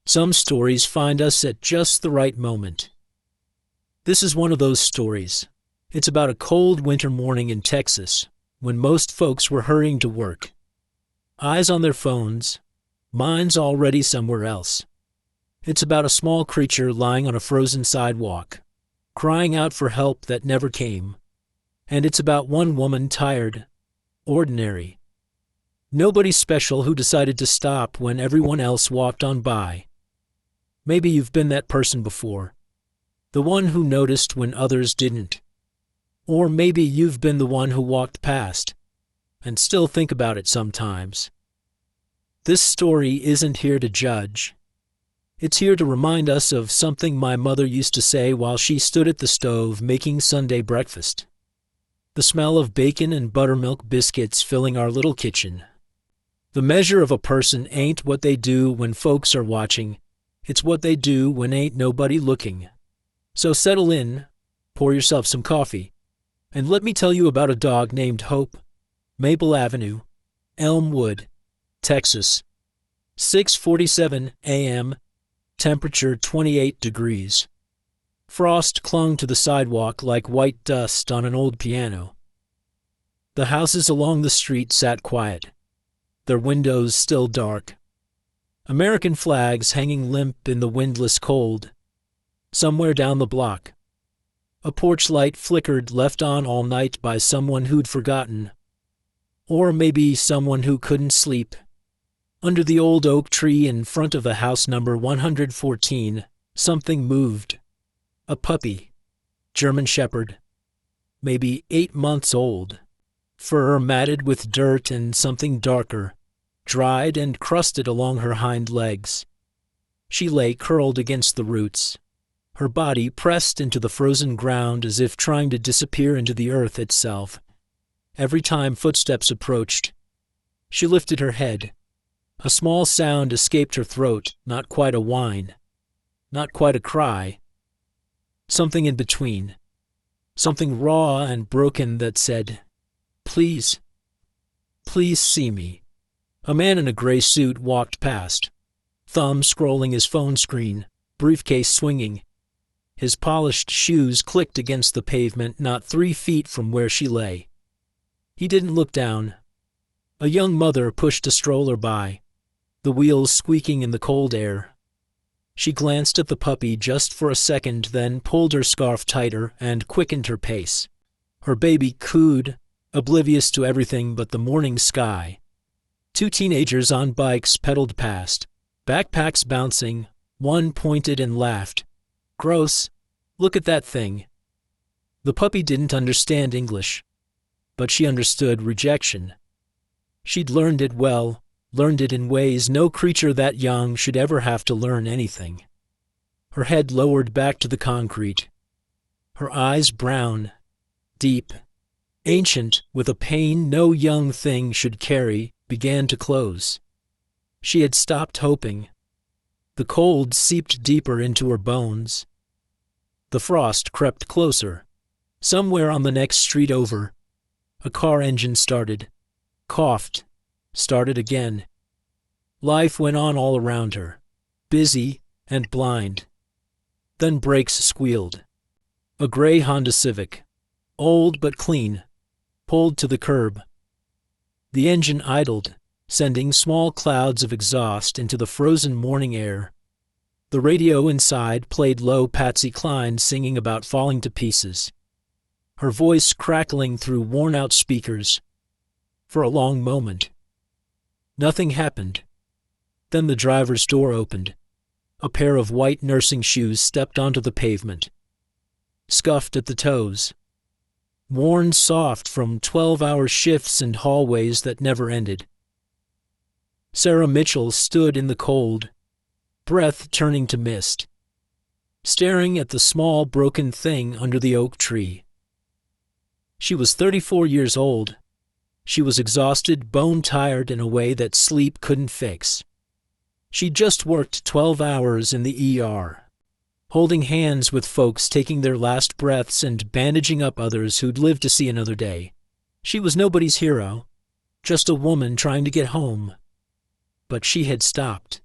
Some stories find us at just the right moment. This is one of those stories. It's about a cold winter morning in Texas, when most folks were hurrying to work. Eyes on their phones, minds already somewhere else. It's about a small creature lying on a frozen sidewalk, crying out for help that never came. And it's about one woman, tired, ordinary. Nobody special, who decided to stop when everyone else walked on by. Maybe you've been that person before. The one who noticed when others didn't. Or maybe you've been the one who walked past and still think about it sometimes. This story isn't here to judge. It's here to remind us of something my mother used to say while she stood at the stove making Sunday breakfast. The smell of bacon and buttermilk biscuits filling our little kitchen. The measure of a person ain't what they do when folks are watching. It's what they do when ain't nobody looking. So settle in, pour yourself some coffee, and let me tell you about a dog named Hope. Maple Avenue, Elmwood, Texas. 6:47 a.m., temperature 28 degrees. Frost clung to the sidewalk like white dust on an old piano. The houses along the street sat quiet, their windows still dark. American flags hanging limp in the windless cold. Somewhere down the block, a porch light flickered, left on all night by someone who'd forgotten. Or maybe someone who couldn't sleep. Under the old oak tree in front of the house number 114, something moved. A puppy, German Shepherd, maybe 8 months old, fur matted with dirt and something darker, dried and crusted along her hind legs. She lay curled against the roots, her body pressed into the frozen ground as if trying to disappear into the earth itself. Every time footsteps approached, she lifted her head. A small sound escaped her throat, not quite a whine, not quite a cry. Something in between. Something raw and broken that said, "Please, please see me." A man in a gray suit walked past, thumb scrolling his phone screen, briefcase swinging. His polished shoes clicked against the pavement not 3 feet from where she lay. He didn't look down. A young mother pushed a stroller by, the wheels squeaking in the cold air. She glanced at the puppy just for a second, then pulled her scarf tighter and quickened her pace. Her baby cooed, oblivious to everything but the morning sky. 2 teenagers on bikes pedaled past, backpacks bouncing. One pointed and laughed. "Gross, look at that thing." The puppy didn't understand English, but she understood rejection. She'd learned it well, learned it in ways no creature that young should ever have to learn anything. Her head lowered back to the concrete. Her eyes brown, deep, ancient, with a pain no young thing should carry, began to close. She had stopped hoping. The cold seeped deeper into her bones. The frost crept closer. Somewhere on the next street over, a car engine started, coughed, started again. Life went on all around her, busy and blind. Then brakes squealed. A gray Honda Civic, old but clean, pulled to the curb. The engine idled, sending small clouds of exhaust into the frozen morning air. The radio inside played low Patsy Cline singing about falling to pieces, her voice crackling through worn-out speakers. For a long moment, nothing happened. Then the driver's door opened. A pair of white nursing shoes stepped onto the pavement, scuffed at the toes, worn soft from 12-hour shifts and hallways that never ended. Sarah Mitchell stood in the cold, breath turning to mist, staring at the small broken thing under the oak tree. She was 34 years old. She was exhausted, bone-tired in a way that sleep couldn't fix. She'd just worked 12 hours in the ER, holding hands with folks taking their last breaths and bandaging up others who'd lived to see another day. She was nobody's hero, just a woman trying to get home. But she had stopped.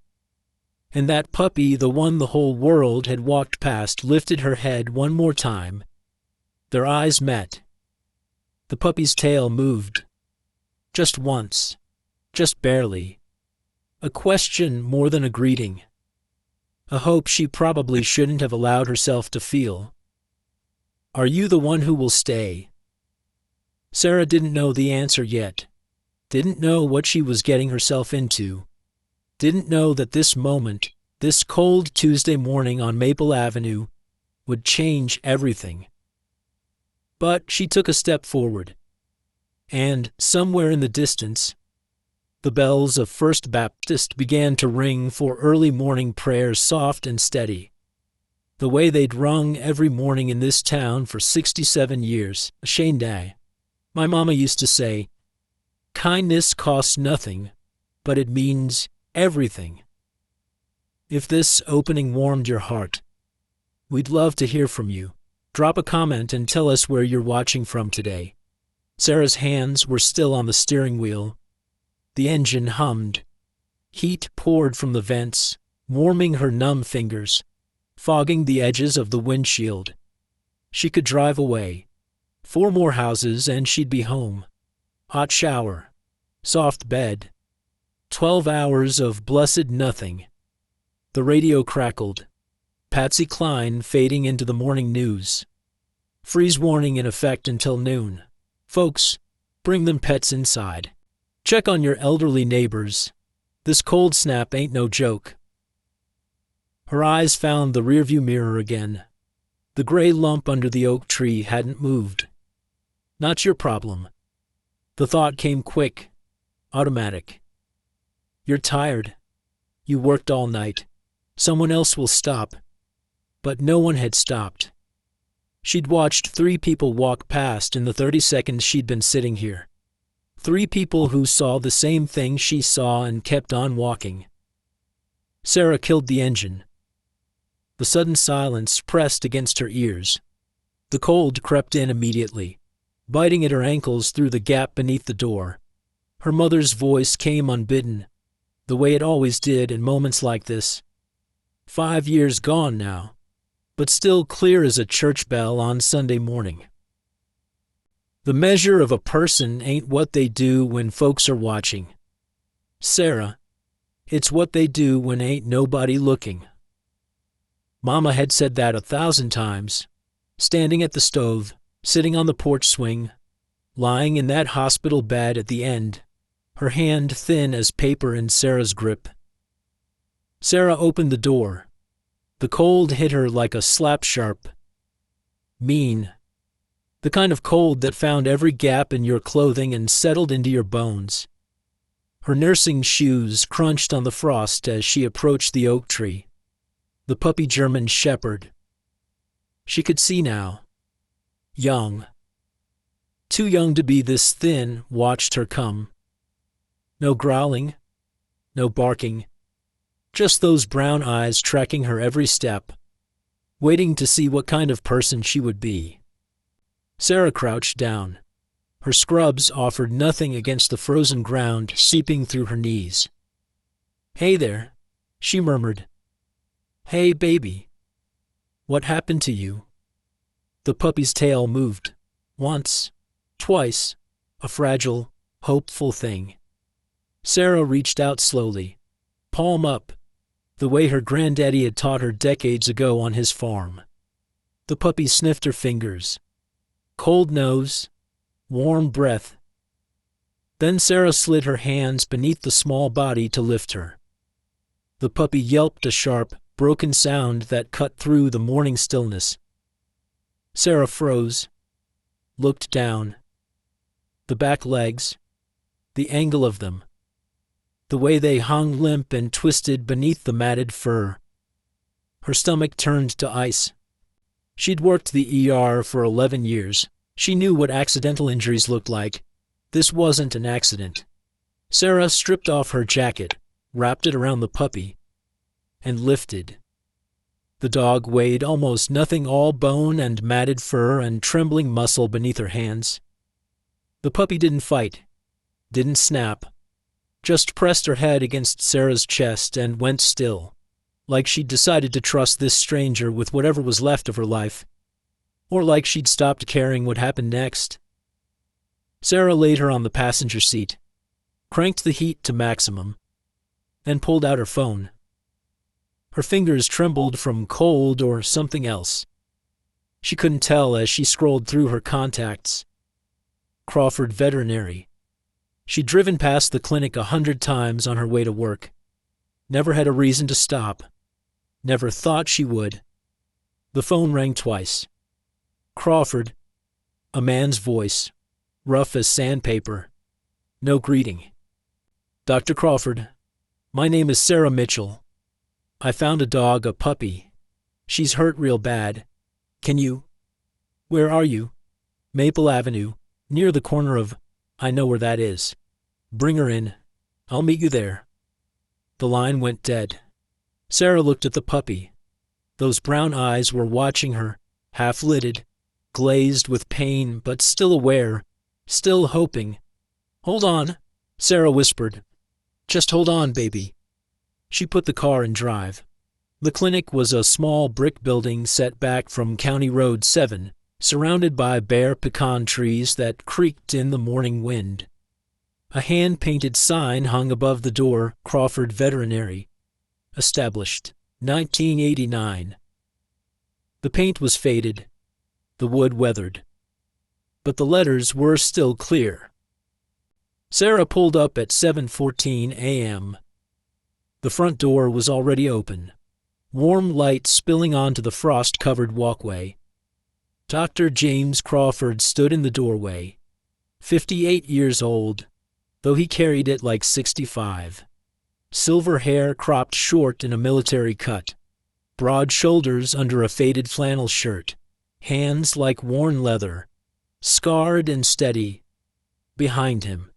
And that puppy, the one the whole world had walked past, lifted her head one more time. Their eyes met. The puppy's tail moved. Just once. Just barely. A question more than a greeting. A hope she probably shouldn't have allowed herself to feel. Are you the one who will stay? Sarah didn't know the answer yet. Didn't know what she was getting herself into. Didn't know that this moment, this cold Tuesday morning on Maple Avenue, would change everything. But she took a step forward. And, somewhere in the distance, the bells of First Baptist began to ring for early morning prayers, soft and steady. The way they'd rung every morning in this town for 67 years. Shane Day. My mama used to say, kindness costs nothing, but it means everything. If this opening warmed your heart, we'd love to hear from you. Drop a comment and tell us where you're watching from today. Sarah's hands were still on the steering wheel. The engine hummed. Heat poured from the vents, warming her numb fingers, fogging the edges of the windshield. She could drive away. 4 more houses and she'd be home. Hot shower. Soft bed. 12 hours of blessed nothing. The radio crackled. Patsy Cline fading into the morning news. Freeze warning in effect until noon. Folks, bring them pets inside. Check on your elderly neighbors. This cold snap ain't no joke. Her eyes found the rearview mirror again. The gray lump under the oak tree hadn't moved. Not your problem. The thought came quick, automatic. You're tired. You worked all night. Someone else will stop. But no one had stopped. She'd watched 3 people walk past in the 30 seconds she'd been sitting here. 3 people who saw the same thing she saw and kept on walking. Sarah killed the engine. The sudden silence pressed against her ears. The cold crept in immediately, biting at her ankles through the gap beneath the door. Her mother's voice came unbidden, the way it always did in moments like this. 5 years gone now, but still clear as a church bell on Sunday morning. The measure of a person ain't what they do when folks are watching. Sarah, it's what they do when ain't nobody looking. Mama had said that 1,000 times, standing at the stove, sitting on the porch swing, lying in that hospital bed at the end, her hand thin as paper in Sarah's grip. Sarah opened the door. The cold hit her like a slap sharp. Mean. The kind of cold that found every gap in your clothing and settled into your bones. Her nursing shoes crunched on the frost as she approached the oak tree. The puppy German shepherd. She could see now. Young. Too young to be this thin, watched her come. No growling. No barking. Just those brown eyes tracking her every step, waiting to see what kind of person she would be. Sarah crouched down. Her scrubs offered nothing against the frozen ground seeping through her knees. "Hey there," she murmured. "Hey, baby. What happened to you?" The puppy's tail moved. Once, twice, a fragile, hopeful thing. Sarah reached out slowly, palm up, the way her granddaddy had taught her decades ago on his farm. The puppy sniffed her fingers. Cold nose, warm breath. Then Sarah slid her hands beneath the small body to lift her. The puppy yelped a sharp, broken sound that cut through the morning stillness. Sarah froze, looked down. The back legs, the angle of them, the way they hung limp and twisted beneath the matted fur. Her stomach turned to ice. She'd worked the ER for 11 years. She knew what accidental injuries looked like. This wasn't an accident. Sarah stripped off her jacket, wrapped it around the puppy, and lifted. The dog weighed almost nothing, all bone and matted fur and trembling muscle beneath her hands. The puppy didn't fight, didn't snap, just pressed her head against Sarah's chest and went still. like she'd decided to trust this stranger with whatever was left of her life, or like she'd stopped caring what happened next. Sarah laid her on the passenger seat, cranked the heat to maximum, then pulled out her phone. Her fingers trembled from cold or something else. She couldn't tell as she scrolled through her contacts. Crawford Veterinary. She'd driven past the clinic 100 times on her way to work. Never had a reason to stop. Never thought she would. The phone rang twice. Crawford. A man's voice, rough as sandpaper. No greeting. Dr. Crawford, my name is Sarah Mitchell. I found a dog, a puppy. She's hurt real bad. Can you? Where are you? Maple Avenue, near the corner of... I know where that is. Bring her in. I'll meet you there. The line went dead. Sarah looked at the puppy. Those brown eyes were watching her, half-lidded, glazed with pain, but still aware, still hoping. Hold on, Sarah whispered. Just hold on, baby. She put the car in drive. The clinic was a small brick building set back from County Road 7, surrounded by bare pecan trees that creaked in the morning wind. A hand-painted sign hung above the door, Crawford Veterinary. Established, 1989. The paint was faded, the wood weathered, but the letters were still clear. Sarah pulled up at 7:14 a.m. The front door was already open, warm light spilling onto the frost-covered walkway. Dr. James Crawford stood in the doorway, 58 years old, though he carried it like 65. Silver hair cropped short in a military cut, broad shoulders under a faded flannel shirt, hands like worn leather, scarred and steady. Behind him,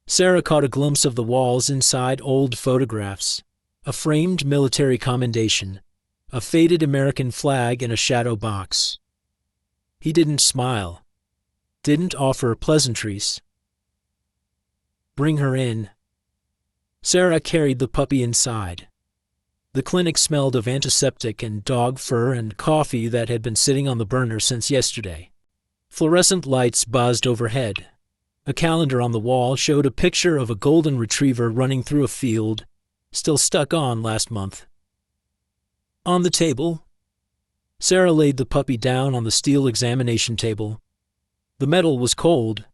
Sarah caught a glimpse of the walls inside old photographs, a framed military commendation, a faded American flag in a shadow box. He didn't smile, didn't offer pleasantries. Bring her in. Sarah carried the puppy inside. The clinic smelled of antiseptic and dog fur and coffee that had been sitting on the burner since yesterday. Fluorescent lights buzzed overhead. A calendar on the wall showed a picture of a golden retriever running through a field, still stuck on last month. On the table, Sarah laid the puppy down on the steel examination table. The metal was cold.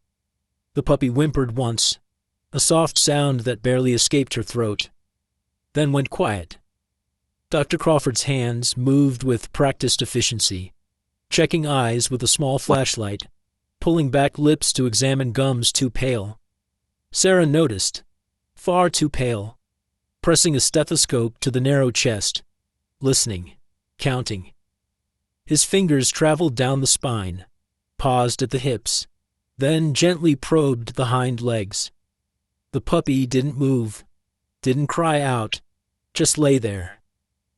The puppy whimpered once, a soft sound that barely escaped her throat, then went quiet. Dr. Crawford's hands moved with practiced efficiency, checking eyes with a small flashlight, pulling back lips to examine gums too pale. Sarah noticed, far too pale, pressing a stethoscope to the narrow chest, listening, counting. His fingers traveled down the spine, paused at the hips, then gently probed the hind legs. The puppy didn't move, didn't cry out, just lay there,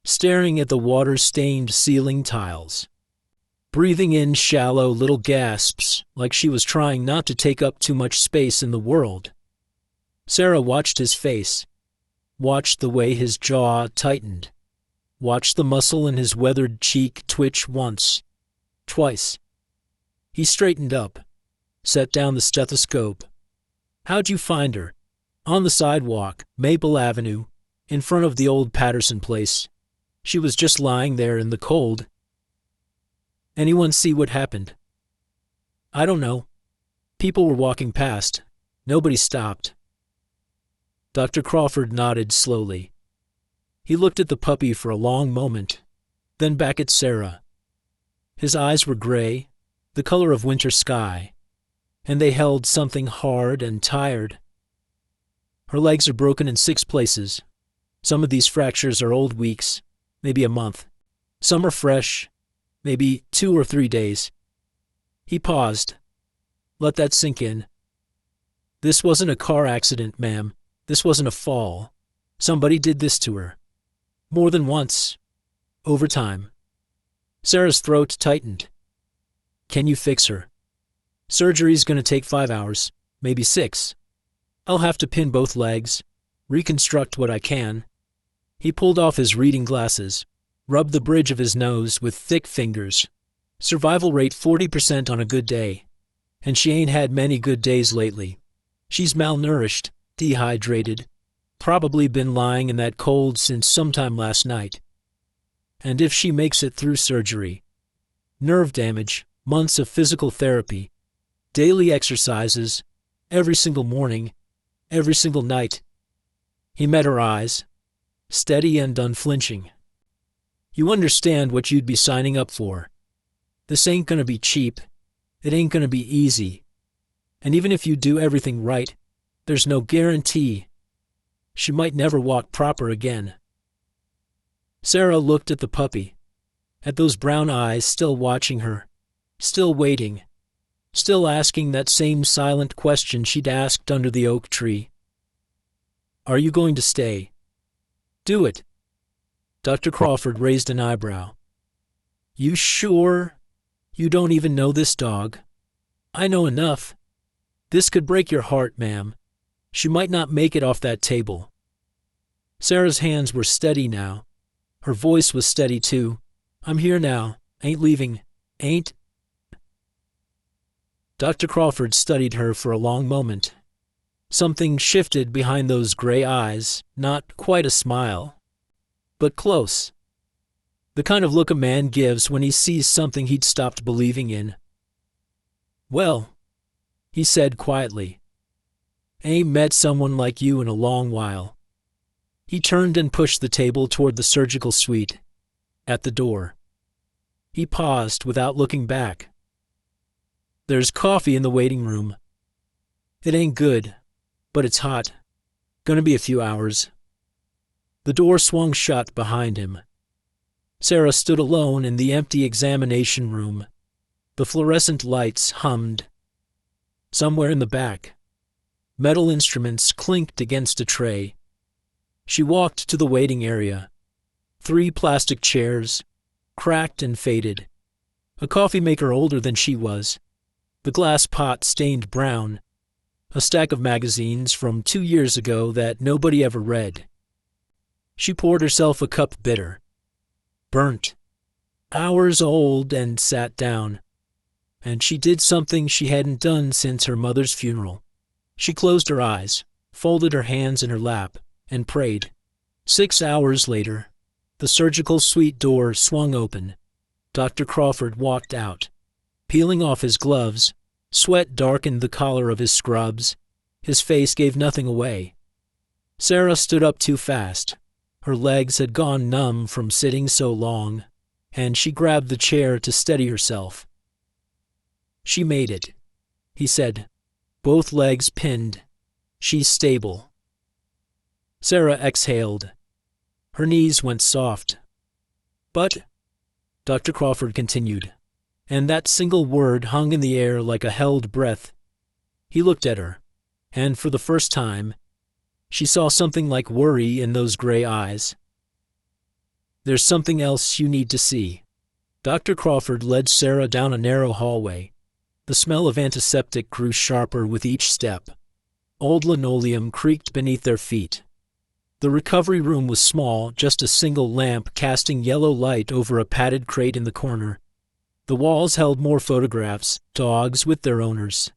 staring at the water-stained ceiling tiles, breathing in shallow little gasps like she was trying not to take up too much space in the world. Sarah watched his face, watched the way his jaw tightened, watched the muscle in his weathered cheek twitch once, twice. He straightened up, set down the stethoscope. How'd you find her? On the sidewalk, Maple Avenue, in front of the old Patterson place. She was just lying there in the cold. Anyone see what happened? I don't know. People were walking past. Nobody stopped. Dr. Crawford nodded slowly. He looked at the puppy for a long moment, then back at Sarah. His eyes were gray, the color of winter sky, and they held something hard and tired. Her legs are broken in 6 places. Some of these fractures are old weeks, maybe a month. Some are fresh, maybe 2 or 3 days. He paused. Let that sink in. This wasn't a car accident, ma'am. This wasn't a fall. Somebody did this to her. More than once. Over time. Sarah's throat tightened. Can you fix her? Surgery's going to take 5 hours, maybe 6. I'll have to pin both legs, reconstruct what I can. He pulled off his reading glasses, rubbed the bridge of his nose with thick fingers. Survival rate 40% on a good day. And she ain't had many good days lately. She's malnourished, dehydrated, probably been lying in that cold since sometime last night. And if she makes it through surgery, nerve damage, months of physical therapy, daily exercises, every single morning, every single night. He met her eyes, steady and unflinching. You understand what you'd be signing up for. This ain't gonna be cheap. It ain't gonna be easy. And even if you do everything right, there's no guarantee. She might never walk proper again. Sarah looked at the puppy, at those brown eyes still watching her, still waiting, still asking that same silent question she'd asked under the oak tree. Are you going to stay? Do it. Dr. Crawford raised an eyebrow. You sure? You don't even know this dog? I know enough. This could break your heart, ma'am. She might not make it off that table. Sarah's hands were steady now. Her voice was steady too. I'm here now. Ain't leaving. Ain't. Dr. Crawford studied her for a long moment. Something shifted behind those gray eyes, not quite a smile, but close. The kind of look a man gives when he sees something he'd stopped believing in. Well, he said quietly, ain't met someone like you in a long while. He turned and pushed the table toward the surgical suite. At the door. He paused without looking back. There's coffee in the waiting room. It ain't good, but it's hot. Gonna be a few hours. The door swung shut behind him. Sarah stood alone in the empty examination room. The fluorescent lights hummed. Somewhere in the back, metal instruments clinked against a tray. She walked to the waiting area. 3 plastic chairs, cracked and faded. A coffee maker older than she was. The glass pot stained brown. A stack of magazines from 2 years ago that nobody ever read. She poured herself a cup bitter. Burnt. Hours old, and sat down. And she did something she hadn't done since her mother's funeral. She closed her eyes, folded her hands in her lap, and prayed. 6 hours later, the surgical suite door swung open. Dr. Crawford walked out. Peeling off his gloves, sweat darkened the collar of his scrubs. His face gave nothing away. Sarah stood up too fast. Her legs had gone numb from sitting so long, and she grabbed the chair to steady herself. She made it, he said, both legs pinned. She's stable. Sarah exhaled. Her knees went soft. But, Dr. Crawford continued, and that single word hung in the air like a held breath. He looked at her, and for the first time, she saw something like worry in those gray eyes. There's something else you need to see. Dr. Crawford led Sarah down a narrow hallway. The smell of antiseptic grew sharper with each step. Old linoleum creaked beneath their feet. The recovery room was small, just a single lamp casting yellow light over a padded crate in the corner. The walls held more photographs, dogs with their owners.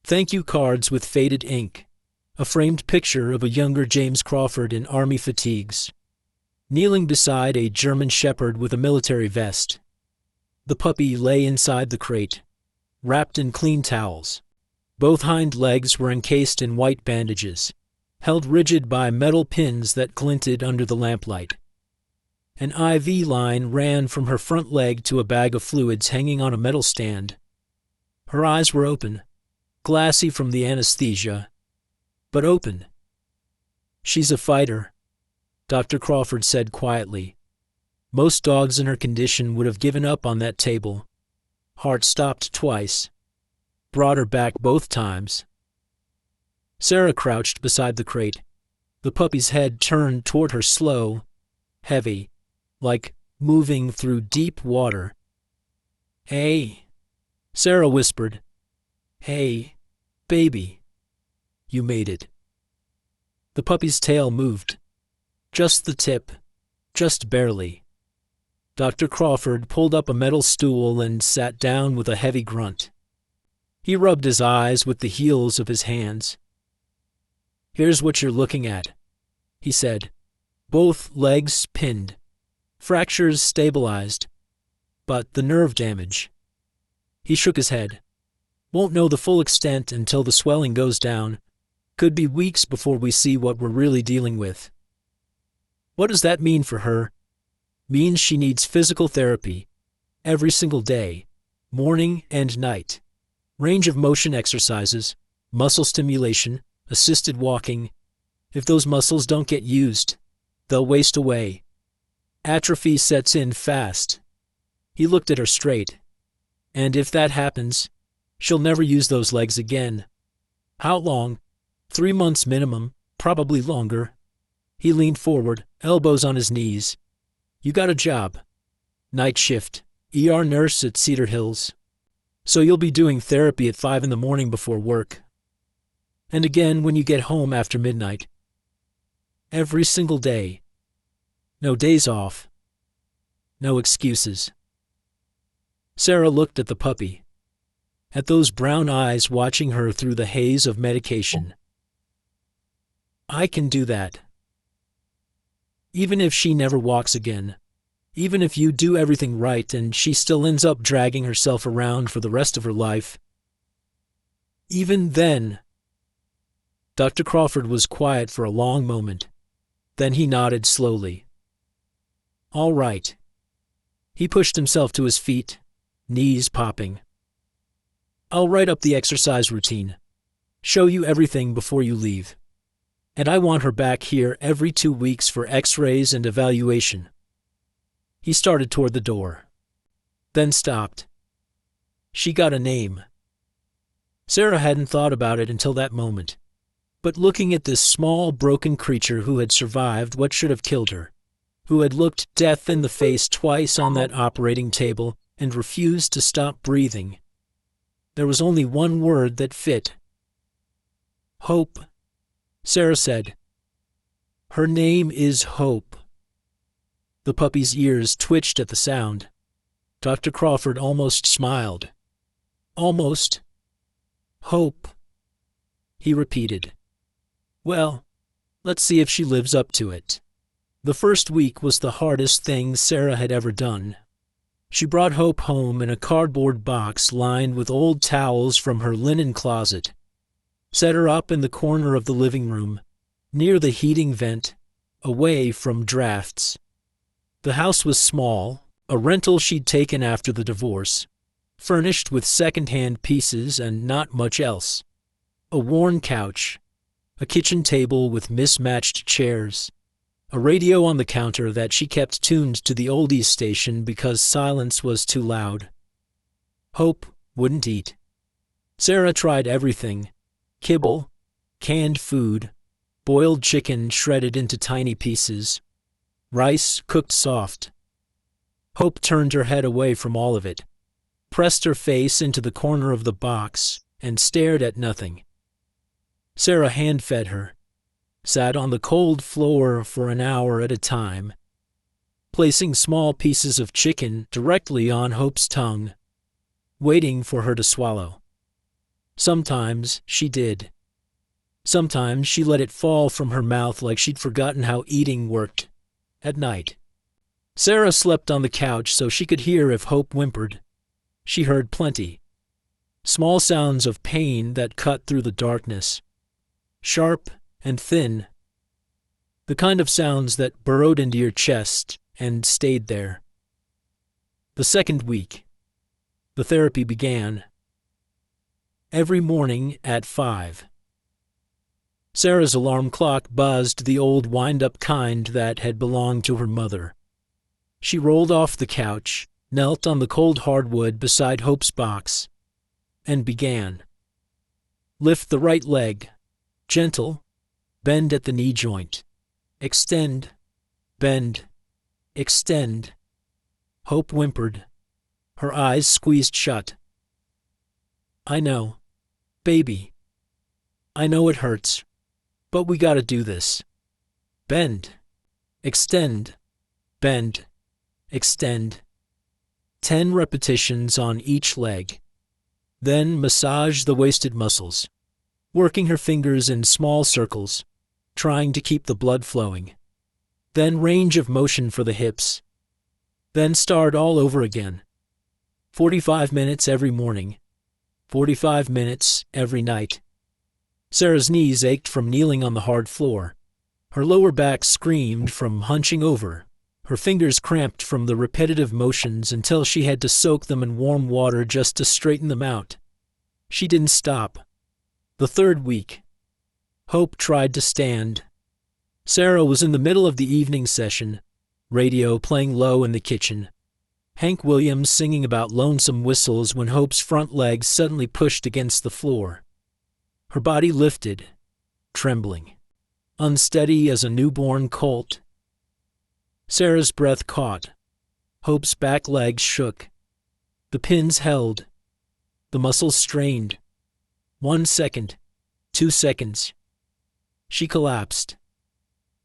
Thank you cards with faded ink. A framed picture of a younger James Crawford in army fatigues, kneeling beside a German shepherd with a military vest. The puppy lay inside the crate, wrapped in clean towels. Both hind legs were encased in white bandages, held rigid by metal pins that glinted under the lamplight. An IV line ran from her front leg to a bag of fluids hanging on a metal stand. Her eyes were open, glassy from the anesthesia, but open. She's a fighter, Dr. Crawford said quietly. Most dogs in her condition would have given up on that table. Heart stopped twice. Brought her back both times. Sarah crouched beside the crate. The puppy's head turned toward her slow, heavy, like moving through deep water. Hey, Sarah whispered. Hey, baby. You made it. The puppy's tail moved. Just the tip, Just barely. Dr. Crawford pulled up a metal stool and sat down with a heavy grunt. He rubbed his eyes with the heels of his hands. "Here's what you're looking at," he said. "Both legs pinned. Fractures stabilized. But the nerve damage." He shook his head. "Won't know the full extent until the swelling goes down. Could be weeks before we see what we're really dealing with." "What does that mean for her?" "Means she needs physical therapy. Every single day. Morning and night. Range of motion exercises, muscle stimulation, assisted walking. If those muscles don't get used, they'll waste away. Atrophy sets in fast." He looked at her straight. "And if that happens, she'll never use those legs again." "How long?" 3 months minimum, probably longer." He leaned forward, elbows on his knees. "You got a job. Night shift, ER nurse at Cedar Hills. So you'll be doing therapy at 5 in the morning before work. And again when you get home after midnight. Every single day. No days off. No excuses." Sarah looked at the puppy, at those brown eyes watching her through the haze of medication. "I can do that. Even if she never walks again. Even if you do everything right and she still ends up dragging herself around for the rest of her life. Even then." Dr. Crawford was quiet for a long moment. Then he nodded slowly. "All right." He pushed himself to his feet, knees popping. "I'll write up the exercise routine. Show you everything before you leave. And I want her back here every 2 weeks for x-rays and evaluation." He started toward the door, then stopped. She got a name. Sarah hadn't thought about it until that moment. But looking at this small, broken creature who had survived what should have killed her, who had looked death in the face twice on that operating table and refused to stop breathing, there was only one word that fit. "Hope," Sarah said. "Her name is Hope." The puppy's ears twitched at the sound. Dr. Crawford almost smiled. "Almost. Hope," he repeated. "Well, let's see if she lives up to it." The first week was the hardest thing Sarah had ever done. She brought Hope home in a cardboard box lined with old towels from her linen closet, set her up in the corner of the living room, near the heating vent, away from drafts. The house was small, a rental she'd taken after the divorce, furnished with second-hand pieces and not much else. A worn couch, a kitchen table with mismatched chairs, a radio on the counter that she kept tuned to the oldies station because silence was too loud. Hope wouldn't eat. Sarah tried everything: kibble, canned food, boiled chicken shredded into tiny pieces, rice cooked soft. Hope turned her head away from all of it, pressed her face into the corner of the box, and stared at nothing. Sarah hand-fed her, sat on the cold floor for an hour at a time, placing small pieces of chicken directly on Hope's tongue, waiting for her to swallow. Sometimes she did. Sometimes she let it fall from her mouth like she'd forgotten how eating worked. At night, Sarah slept on the couch so she could hear if Hope whimpered. She heard plenty. Small sounds of pain that cut through the darkness. Sharp and thin. The kind of sounds that burrowed into your chest and stayed there. The second week, the therapy began. Every morning at 5. Sarah's alarm clock buzzed the old wind-up kind that had belonged to her mother. She rolled off the couch, knelt on the cold hardwood beside Hope's box, and began. Lift the right leg. Gentle. Bend at the knee joint. Extend. Bend. Extend. Hope whimpered. Her eyes squeezed shut. "I know. Baby. I know it hurts. But we gotta do this. Bend. Extend. bend, extend. 10 repetitions on each leg. Then massage the wasted muscles, working her fingers in small circles, trying to keep the blood flowing. Then range of motion for the hips. Then start all over again. 45 minutes every morning. 45 minutes every night. Sarah's knees ached from kneeling on the hard floor. Her lower back screamed from hunching over. Her fingers cramped from the repetitive motions until she had to soak them in warm water just to straighten them out. She didn't stop. The third week, Hope tried to stand. Sarah was in the middle of the evening session, radio playing low in the kitchen. Hank Williams singing about lonesome whistles when Hope's front legs suddenly pushed against the floor. Her body lifted, trembling, unsteady as a newborn colt. Sarah's breath caught. Hope's back legs shook. The pins held. The muscles strained. 1 second. 2 seconds. She collapsed.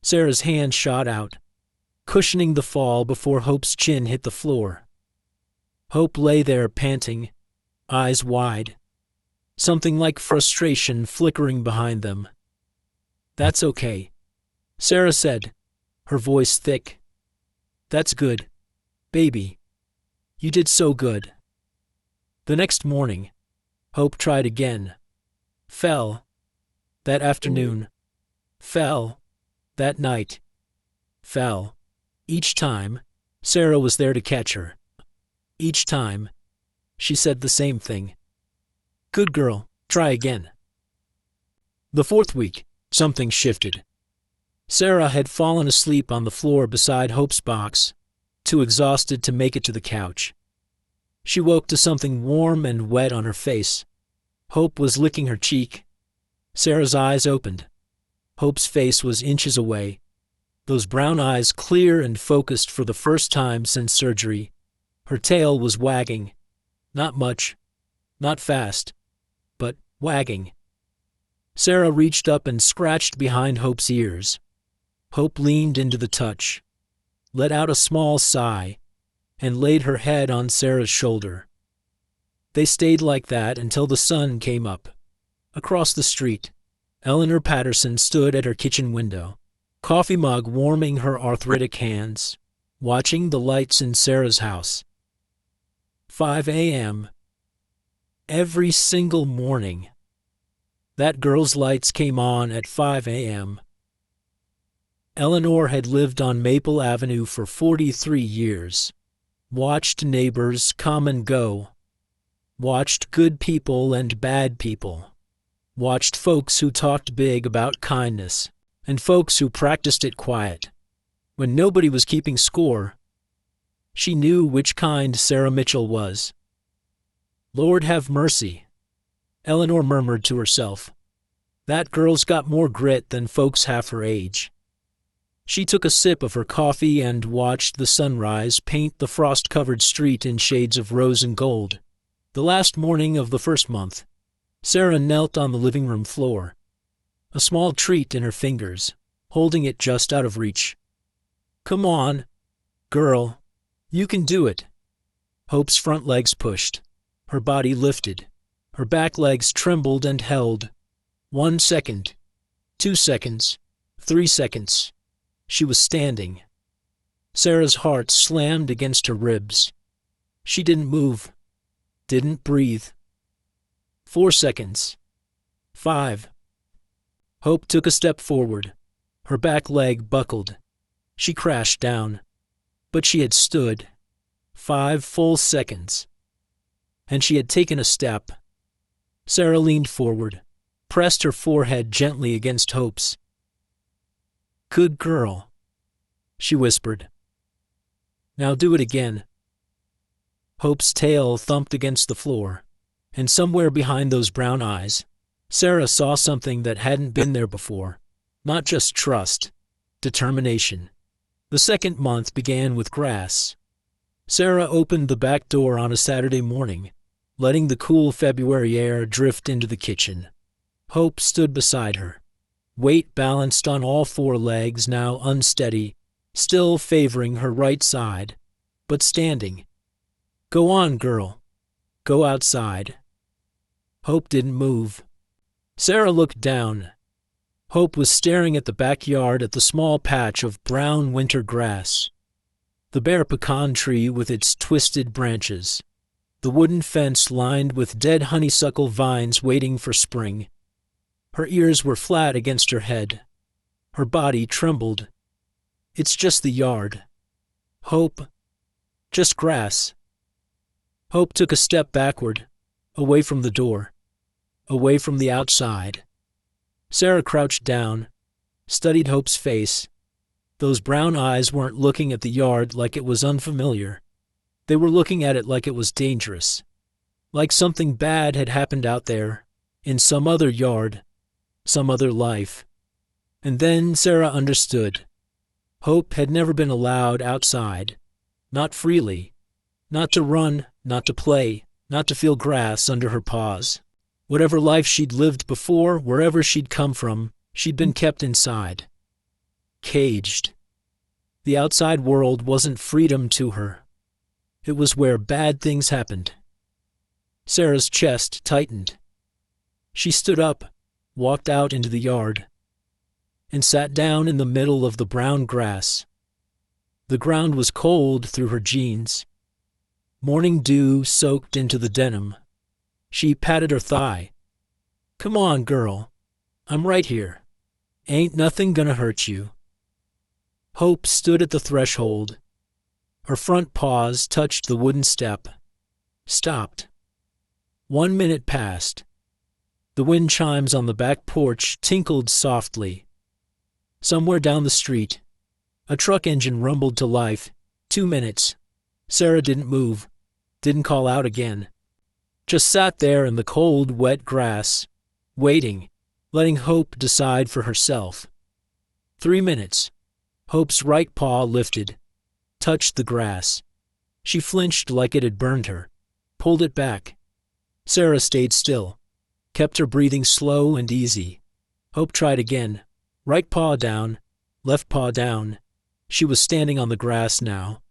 Sarah's hand shot out, cushioning the fall before Hope's chin hit the floor. Hope lay there panting, eyes wide, something like frustration flickering behind them. "That's okay," Sarah said, her voice thick. "That's good, baby. You did so good." The next morning, Hope tried again. Fell. That afternoon. Fell. That night. Fell. Each time, Sarah was there to catch her. Each time, she said the same thing. "Good girl, try again." The fourth week, something shifted. Sarah had fallen asleep on the floor beside Hope's box, too exhausted to make it to the couch. She woke to something warm and wet on her face. Hope was licking her cheek. Sarah's eyes opened. Hope's face was inches away, those brown eyes clear and focused for the first time since surgery. Her tail was wagging. Not much, not fast, but wagging. Sarah reached up and scratched behind Hope's ears. Hope leaned into the touch, let out a small sigh, and laid her head on Sarah's shoulder. They stayed like that until the sun came up. Across the street, Eleanor Patterson stood at her kitchen window, coffee mug warming her arthritic hands, watching the lights in Sarah's house. 5 a.m. Every single morning. That girl's lights came on at 5 a.m. Eleanor had lived on Maple Avenue for 43 years, watched neighbors come and go, watched good people and bad people, watched folks who talked big about kindness, and folks who practiced it quiet. When nobody was keeping score, she knew which kind Sarah Mitchell was. "Lord have mercy," Eleanor murmured to herself. "That girl's got more grit than folks half her age." She took a sip of her coffee and watched the sunrise paint the frost-covered street in shades of rose and gold. The last morning of the first month, Sarah knelt on the living room floor, a small treat in her fingers, holding it just out of reach. "Come on, girl. You can do it." Hope's front legs pushed. Her body lifted. Her back legs trembled and held. 1 second. 2 seconds. 3 seconds. She was standing. Sarah's heart slammed against her ribs. She didn't move. Didn't breathe. 4 seconds. 5. Hope took a step forward. Her back leg buckled. She crashed down. But she had stood. 5 full seconds. And she had taken a step. Sarah leaned forward, pressed her forehead gently against Hope's. "Good girl," she whispered. "Now do it again." Hope's tail thumped against the floor, and somewhere behind those brown eyes, Sarah saw something that hadn't been there before. Not just trust, determination. The second month began with grass. Sarah opened the back door on a Saturday morning, letting the cool February air drift into the kitchen. Hope stood beside her, weight balanced on all 4 legs, now unsteady, still favoring her right side, but standing. "Go on, girl. Go outside." Hope didn't move. Sarah looked down. Hope was staring at the backyard at the small patch of brown winter grass. The bare pecan tree with its twisted branches. The wooden fence lined with dead honeysuckle vines waiting for spring. Her ears were flat against her head. Her body trembled. "It's just the yard. Hope. Just grass." Hope took a step backward, away from the door, away from the outside. Sarah crouched down, studied Hope's face. Those brown eyes weren't looking at the yard like it was unfamiliar. They were looking at it like it was dangerous. Like something bad had happened out there, in some other yard, some other life. And then Sarah understood. Hope had never been allowed outside. Not freely. Not to run, not to play, not to feel grass under her paws. Whatever life she'd lived before, wherever she'd come from, she'd been kept inside. Caged. The outside world wasn't freedom to her. It was where bad things happened. Sarah's chest tightened. She stood up, walked out into the yard, and sat down in the middle of the brown grass. The ground was cold through her jeans. Morning dew soaked into the denim. She patted her thigh. "Come on, girl. I'm right here. Ain't nothing gonna hurt you." Hope stood at the threshold. Her front paws touched the wooden step. Stopped. 1 minute passed. The wind chimes on the back porch tinkled softly. Somewhere down the street, a truck engine rumbled to life. 2 minutes. Sarah didn't move, didn't call out again. Just sat there in the cold, wet grass, waiting, letting Hope decide for herself. 3 minutes. Hope's right paw lifted, touched the grass. She flinched like it had burned her, pulled it back. Sarah stayed still, kept her breathing slow and easy. Hope tried again. Right paw down, left paw down. She was standing on the grass now.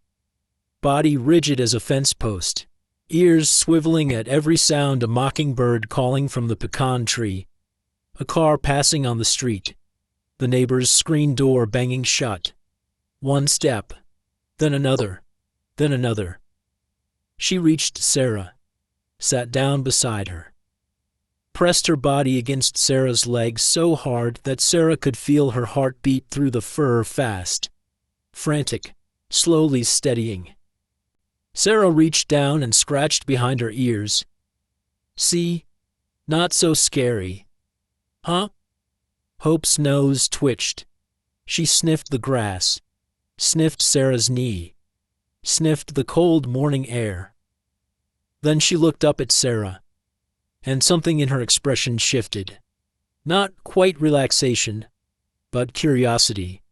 Body rigid as a fence post. Ears swiveling at every sound, a mockingbird calling from the pecan tree. A car passing on the street. The neighbor's screen door banging shut. 1 step, then another, then another. She reached Sarah, sat down beside her. Pressed her body against Sarah's legs so hard that Sarah could feel her heart beat through the fur fast. Frantic, slowly steadying. Sarah reached down and scratched behind her ears. "See? Not so scary. Huh?" Hope's nose twitched. She sniffed the grass, sniffed Sarah's knee, sniffed the cold morning air. Then she looked up at Sarah, and something in her expression shifted. Not quite relaxation, but curiosity.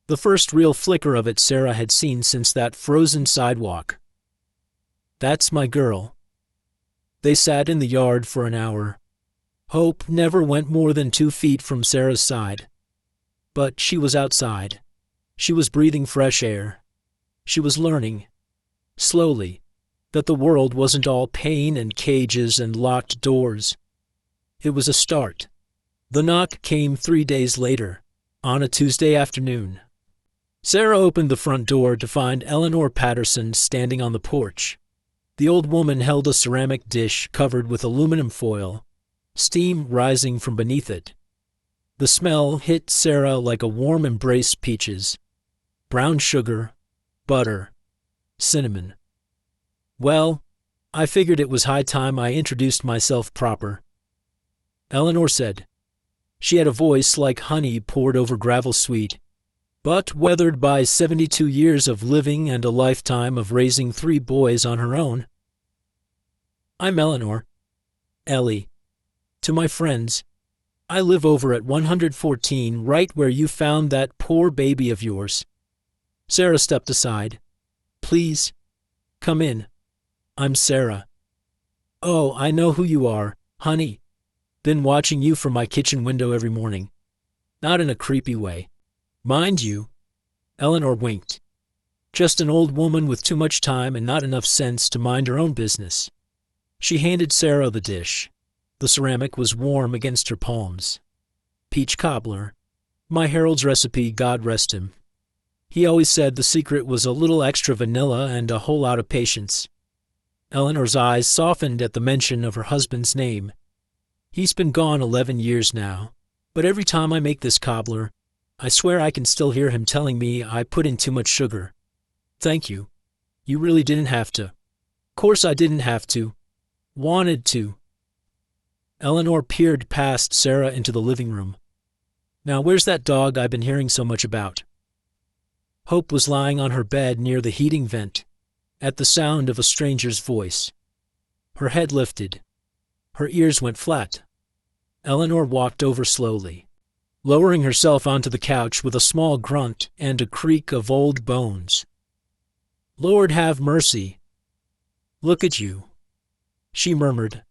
The first real flicker of it Sarah had seen since that frozen sidewalk. "That's my girl." They sat in the yard for an hour. Hope never went more than 2 feet from Sarah's side. But she was outside. She was breathing fresh air. She was learning, slowly, that the world wasn't all pain and cages and locked doors. It was a start. The knock came 3 days later, on a Tuesday afternoon. Sarah opened the front door to find Eleanor Patterson standing on the porch. The old woman held a ceramic dish covered with aluminum foil, steam rising from beneath it. The smell hit Sarah like a warm embrace. Peaches, brown sugar, butter, cinnamon. "Well, I figured it was high time I introduced myself proper," Eleanor said. She had a voice like honey poured over gravel sweet, but weathered by 72 years of living and a lifetime of raising 3 boys on her own. "I'm Eleanor. Ellie. To my friends, I live over at 114, right where you found that poor baby of yours." Sarah stepped aside. "Please, come in. I'm Sarah." "Oh, I know who you are, honey. Been watching you from my kitchen window every morning. Not in a creepy way. Mind you, Eleanor winked. Just an old woman with too much time and not enough sense to mind her own business. She handed Sarah the dish. The ceramic was warm against her palms. Peach cobbler. My Harold's recipe, God rest him. He always said the secret was a little extra vanilla and a whole lot of patience. Eleanor's eyes softened at the mention of her husband's name. He's been gone 11 years now, but every time I make this cobbler, I swear I can still hear him telling me I put in too much sugar. Thank you. You really didn't have to. Course I didn't have to. Wanted to. Eleanor peered past Sarah into the living room. Now where's that dog I've been hearing so much about? Hope was lying on her bed near the heating vent, at the sound of a stranger's voice. Her head lifted. Her ears went flat. Eleanor walked over slowly, lowering herself onto the couch with a small grunt and a creak of old bones. Lord have mercy. Look at you, she murmured.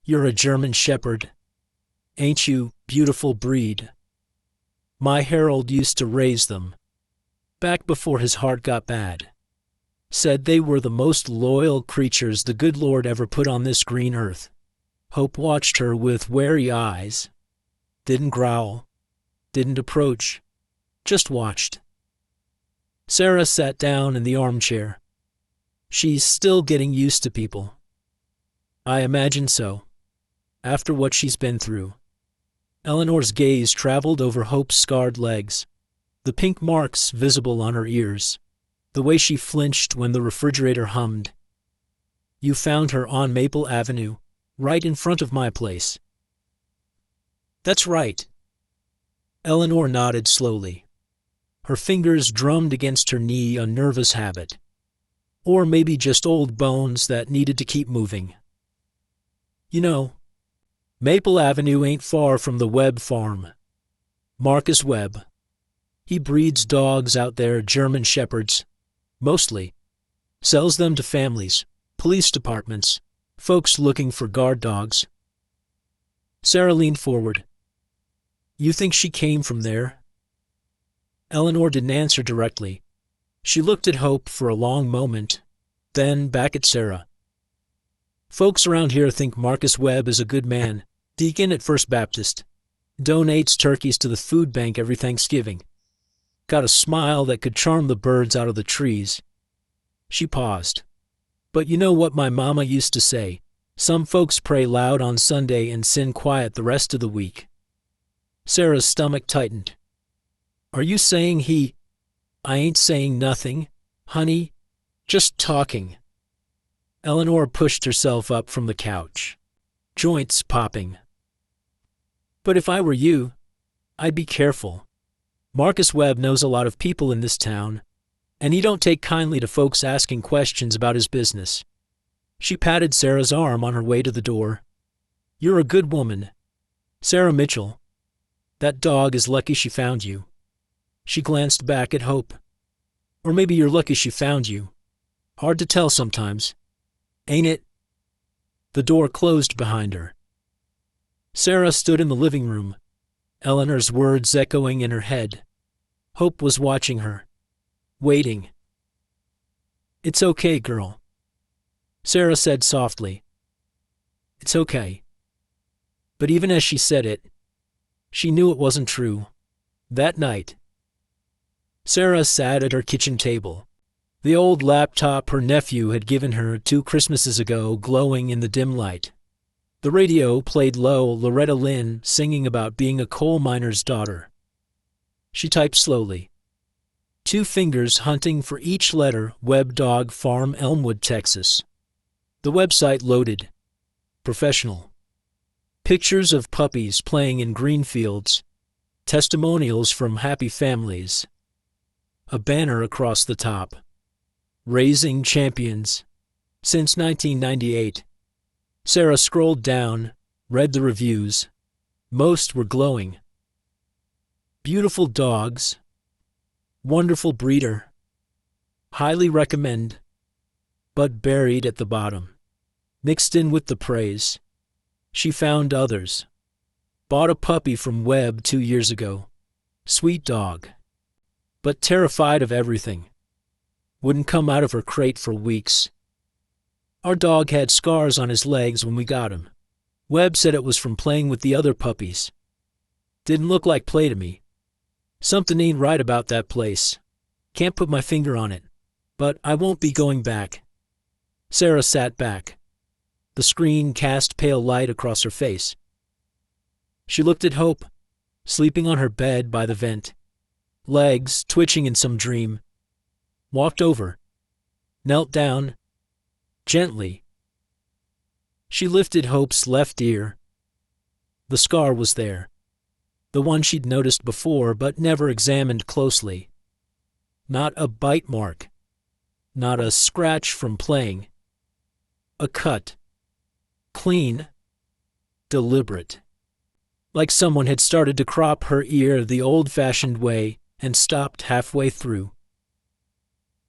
You're a German shepherd. Ain't you, beautiful breed? My Harold used to raise them, back before his heart got bad. Said they were the most loyal creatures the good Lord ever put on this green earth. Hope watched her with wary eyes. Didn't growl. Didn't approach. Just watched. Sarah sat down in the armchair. She's still getting used to people. I imagine so, after what she's been through. Eleanor's gaze traveled over Hope's scarred legs, the pink marks visible on her ears, the way she flinched when the refrigerator hummed. You found her on Maple Avenue, right in front of my place. That's right. Eleanor nodded slowly. Her fingers drummed against her knee, a nervous habit. Or maybe just old bones that needed to keep moving. You know, Maple Avenue ain't far from the Webb farm. Marcus Webb. He breeds dogs out there, German shepherds, mostly. Sells them to families, police departments, folks looking for guard dogs. Sarah leaned forward. You think she came from there? Eleanor didn't answer directly. She looked at Hope for a long moment, then back at Sarah. Folks around here think Marcus Webb is a good man, deacon at First Baptist. Donates turkeys to the food bank every Thanksgiving. Got a smile that could charm the birds out of the trees. She paused. But you know what my mama used to say? Some folks pray loud on Sunday and sin quiet the rest of the week. Sarah's stomach tightened. Are you saying he... I ain't saying nothing, honey. Just talking. Eleanor pushed herself up from the couch, joints popping. But if I were you, I'd be careful. Marcus Webb knows a lot of people in this town, and he don't take kindly to folks asking questions about his business. She patted Sarah's arm on her way to the door. You're a good woman. Sarah Mitchell. That dog is lucky she found you. She glanced back at Hope. Or maybe you're lucky she found you. Hard to tell sometimes. Ain't it? The door closed behind her. Sarah stood in the living room, Eleanor's words echoing in her head. Hope was watching her, waiting. It's okay, girl. Sarah said softly. It's okay. But even as she said it, she knew it wasn't true. That night, Sarah sat at her kitchen table, the old laptop her nephew had given her 2 Christmases ago glowing in the dim light. The radio played low Loretta Lynn singing about being a coal miner's daughter. She typed slowly, 2 fingers hunting for each letter. Webb Dog Farm, Elmwood, Texas. The website loaded. Professional. Pictures of puppies playing in green fields. Testimonials from happy families. A banner across the top. Raising champions. Since 1998. Sarah scrolled down, read the reviews. Most were glowing. Beautiful dogs. Wonderful breeder. Highly recommend. But buried at the bottom, mixed in with the praise, she found others. Bought a puppy from Webb 2 years ago. Sweet dog. but terrified of everything. Wouldn't come out of her crate for weeks. Our dog had scars on his legs when we got him. Webb said it was from playing with the other puppies. Didn't look like play to me. Something ain't right about that place. Can't put my finger on it, but I won't be going back. Sarah sat back. The screen cast pale light across her face. She looked at Hope, sleeping on her bed by the vent, legs twitching in some dream. Walked over, knelt down, gently. She lifted Hope's left ear. The scar was there, the one she'd noticed before but never examined closely. Not a bite mark, not a scratch from playing. A cut. Clean, deliberate. Like someone had started to crop her ear the old-fashioned way and stopped halfway through.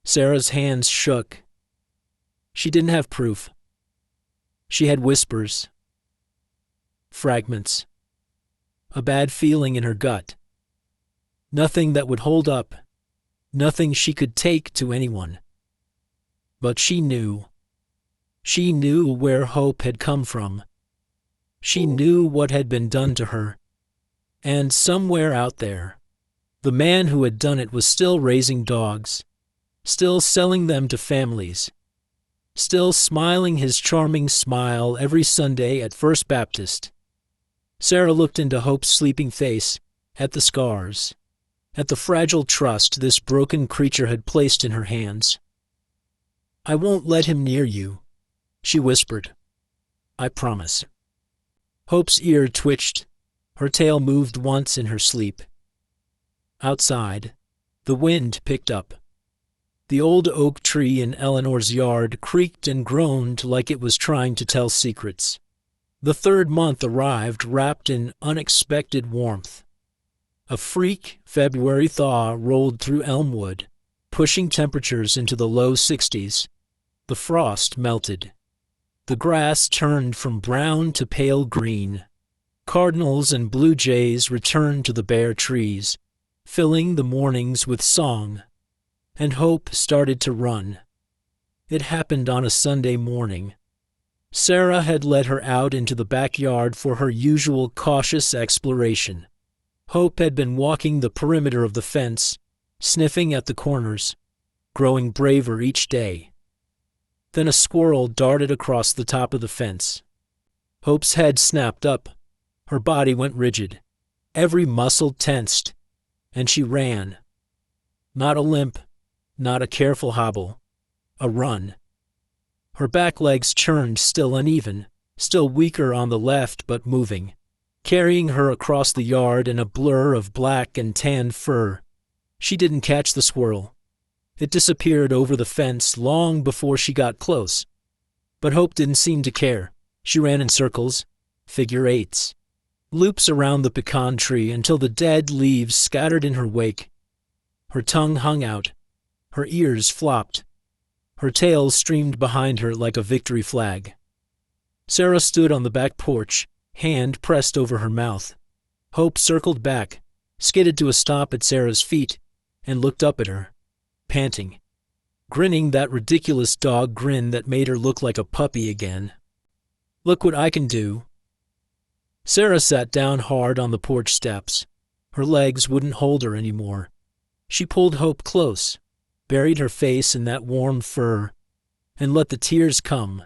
Sarah's hands shook. She didn't have proof. She had whispers. Fragments. A bad feeling in her gut. Nothing that would hold up. Nothing she could take to anyone. But she knew. She knew where Hope had come from. She knew what had been done to her. And somewhere out there, the man who had done it was still raising dogs, still selling them to families, still smiling his charming smile every Sunday at First Baptist. Sarah looked into Hope's sleeping face, at the scars, at the fragile trust this broken creature had placed in her hands. "I won't let him near you," she whispered. "I promise." Hope's ear twitched. Her tail moved once in her sleep. Outside, the wind picked up. The old oak tree in Eleanor's yard creaked and groaned like it was trying to tell secrets. The third month arrived wrapped in unexpected warmth. A freak February thaw rolled through Elmwood, pushing temperatures into the low 60s. The frost melted. The grass turned from brown to pale green. Cardinals and blue jays returned to the bare trees, filling the mornings with song. And Hope started to run. It happened on a Sunday morning. Sarah had led her out into the backyard for her usual cautious exploration. Hope had been walking the perimeter of the fence, sniffing at the corners, growing braver each day. Then a squirrel darted across the top of the fence. Hope's head snapped up. Her body went rigid. Every muscle tensed. And she ran. Not a limp, not a careful hobble. A run. Her back legs churned, still uneven, still weaker on the left but moving, carrying her across the yard in a blur of black and tan fur. She didn't catch the squirrel. It disappeared over the fence long before she got close. But Hope didn't seem to care. She ran in circles, figure eights, loops around the pecan tree until the dead leaves scattered in her wake. Her tongue hung out. Her ears flopped. Her tail streamed behind her like a victory flag. Sarah stood on the back porch, hand pressed over her mouth. Hope circled back, skidded to a stop at Sarah's feet, and looked up at her, panting, grinning that ridiculous dog grin that made her look like a puppy again. "Look what I can do." Sarah sat down hard on the porch steps. Her legs wouldn't hold her anymore. She pulled Hope close, buried her face in that warm fur, and let the tears come.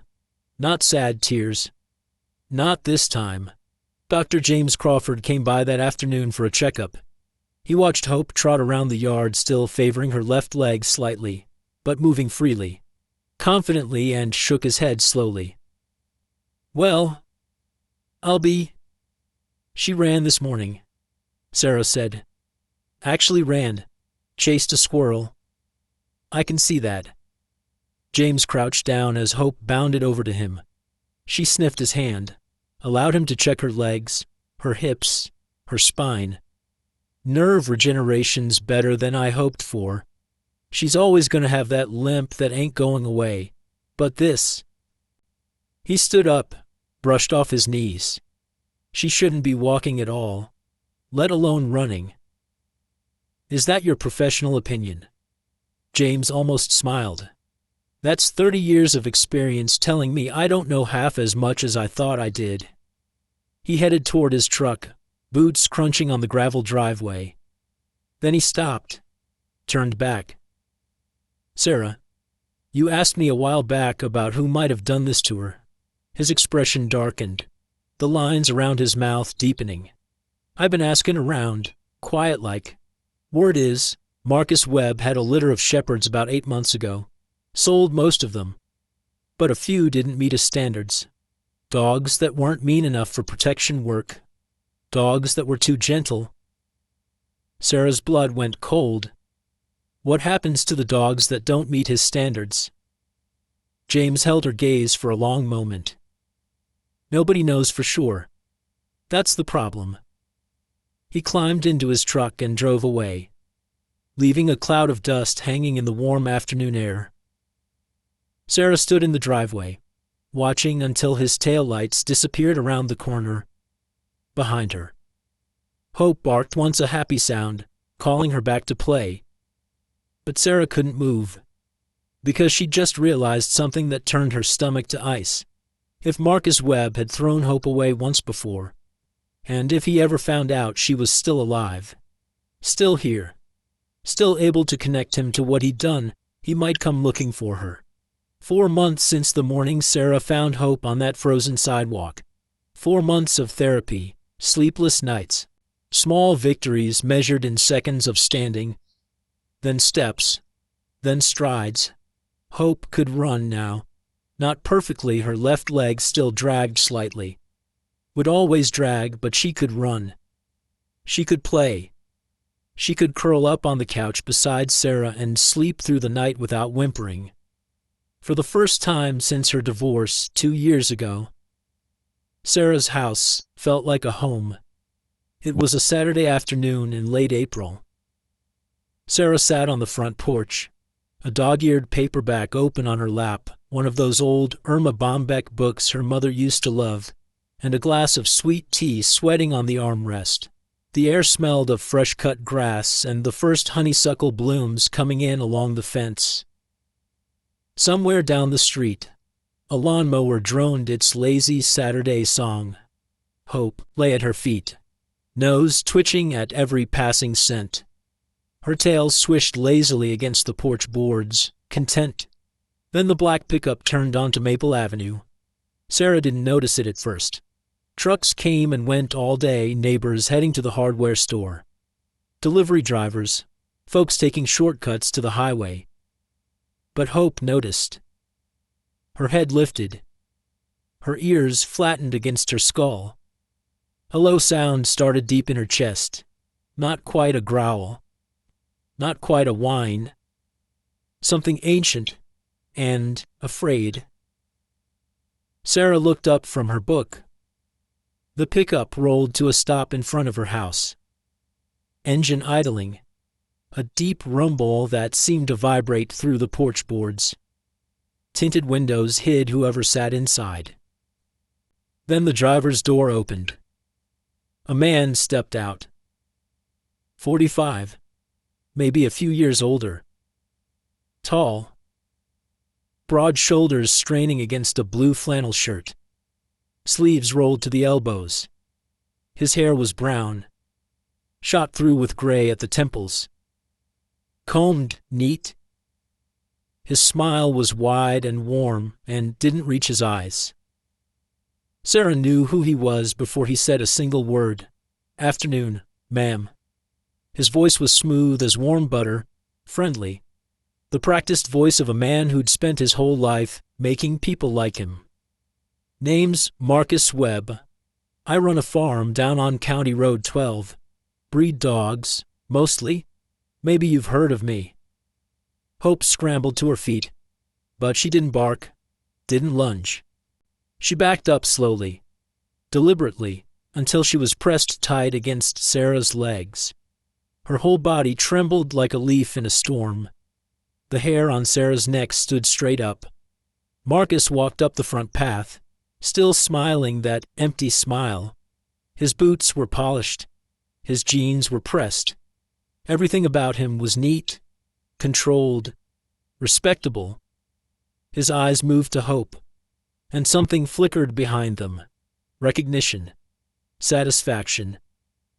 Not sad tears. Not this time. Dr. James Crawford came by that afternoon for a checkup. He watched Hope trot around the yard, still favoring her left leg slightly, but moving freely, confidently, and shook his head slowly. "Well, She ran this morning," Sarah said. "Actually ran. Chased a squirrel. I can see that." James crouched down as Hope bounded over to him. She sniffed his hand, allowed him to check her legs, her hips, her spine. "Nerve regeneration's better than I hoped for. She's always going to have that limp that ain't going away. But this..." He stood up, brushed off his knees. "She shouldn't be walking at all, let alone running." Is that your professional opinion? James almost smiled. That's 30 years of experience telling me I don't know half as much as I thought I did. He headed toward his truck, boots crunching on the gravel driveway. Then he stopped, turned back. Sarah, you asked me a while back about who might have done this to her. His expression darkened, the lines around his mouth deepening. I've been asking around, quiet-like. Word is, Marcus Webb had a litter of shepherds about 8 months ago. Sold most of them. But a few didn't meet his standards. Dogs that weren't mean enough for protection work. Dogs that were too gentle. Sarah's blood went cold. What happens to the dogs that don't meet his standards? James held her gaze for a long moment. Nobody knows for sure. That's the problem. He climbed into his truck and drove away, leaving a cloud of dust hanging in the warm afternoon air. Sarah stood in the driveway, watching until his taillights disappeared around the corner behind her. Hope barked once, a happy sound, calling her back to play. But Sarah couldn't move, because she'd just realized something that turned her stomach to ice. If Marcus Webb had thrown Hope away once before, and if he ever found out she was still alive, still here, still able to connect him to what he'd done, he might come looking for her. 4 months since the morning Sarah found Hope on that frozen sidewalk. 4 months of therapy, sleepless nights, small victories measured in seconds of standing, then steps, then strides. Hope could run now. Not perfectly, her left leg still dragged slightly. Would always drag, but she could run. She could play. She could curl up on the couch beside Sarah and sleep through the night without whimpering. For the first time since her divorce 2 years ago, Sarah's house felt like a home. It was a Saturday afternoon in late April. Sarah sat on the front porch, a dog-eared paperback open on her lap, one of those old Irma Bombeck books her mother used to love, and a glass of sweet tea sweating on the armrest. The air smelled of fresh-cut grass and the first honeysuckle blooms coming in along the fence. Somewhere down the street, a lawnmower droned its lazy Saturday song. Hope lay at her feet, nose twitching at every passing scent. Her tail swished lazily against the porch boards, content. Then the black pickup turned onto Maple Avenue. Sarah didn't notice it at first. Trucks came and went all day, neighbors heading to the hardware store, delivery drivers, folks taking shortcuts to the highway. But Hope noticed. Her head lifted. Her ears flattened against her skull. A low sound started deep in her chest. Not quite a growl. Not quite a whine. Something ancient and afraid. Sarah looked up from her book. The pickup rolled to a stop in front of her house. Engine idling. A deep rumble that seemed to vibrate through the porch boards. Tinted windows hid whoever sat inside. Then the driver's door opened. A man stepped out. 45, maybe a few years older. Tall. Broad shoulders straining against a blue flannel shirt. Sleeves rolled to the elbows. His hair was brown, shot through with gray at the temples. Combed neat. His smile was wide and warm and didn't reach his eyes. Sarah knew who he was before he said a single word. Afternoon, ma'am. His voice was smooth as warm butter, friendly. The practiced voice of a man who'd spent his whole life making people like him. Name's Marcus Webb. I run a farm down on County Road 12. Breed dogs, mostly. Maybe you've heard of me. Hope scrambled to her feet, but she didn't bark, didn't lunge. She backed up slowly, deliberately, until she was pressed tight against Sarah's legs. Her whole body trembled like a leaf in a storm. The hair on Sarah's neck stood straight up. Marcus walked up the front path, still smiling that empty smile. His boots were polished. His jeans were pressed. Everything about him was neat, controlled, respectable. His eyes moved to Hope, and something flickered behind them. Recognition, satisfaction,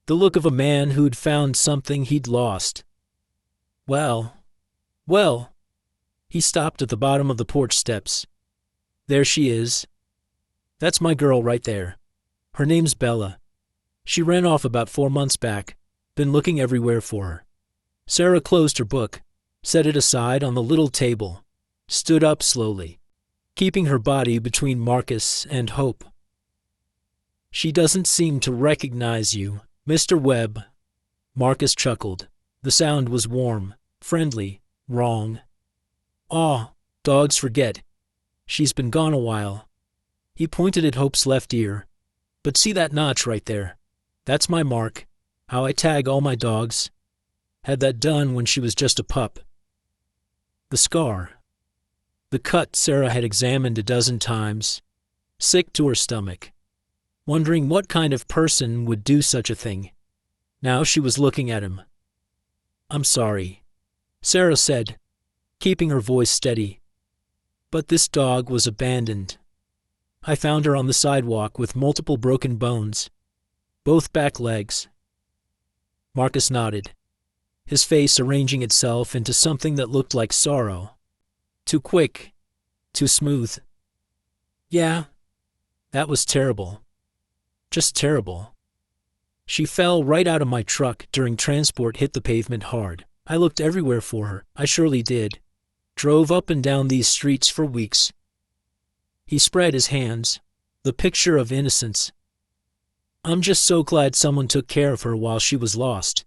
the look of a man who'd found something he'd lost. Well, he stopped at the bottom of the porch steps. There she is. That's my girl right there. Her name's Bella. She ran off about 4 months back. Been looking everywhere for her. Sarah closed her book, set it aside on the little table, stood up slowly, keeping her body between Marcus and Hope. She doesn't seem to recognize you, Mr. Webb. Marcus chuckled. The sound was warm, friendly, wrong. Aw, dogs forget. She's been gone a while. He pointed at Hope's left ear. But see that notch right there? That's my mark. How I tag all my dogs. Had that done when she was just a pup. The scar. The cut Sarah had examined a dozen times. Sick to her stomach. Wondering what kind of person would do such a thing. Now she was looking at him. I'm sorry, Sarah said, keeping her voice steady. But this dog was abandoned. I found her on the sidewalk with multiple broken bones. Both back legs. Marcus nodded, his face arranging itself into something that looked like sorrow. Too quick, too smooth. Yeah, that was terrible. Just terrible. She fell right out of my truck during transport hit the pavement hard. I looked everywhere for her. I surely did. Drove up and down these streets for weeks. He spread his hands, the picture of innocence. I'm just so glad someone took care of her while she was lost.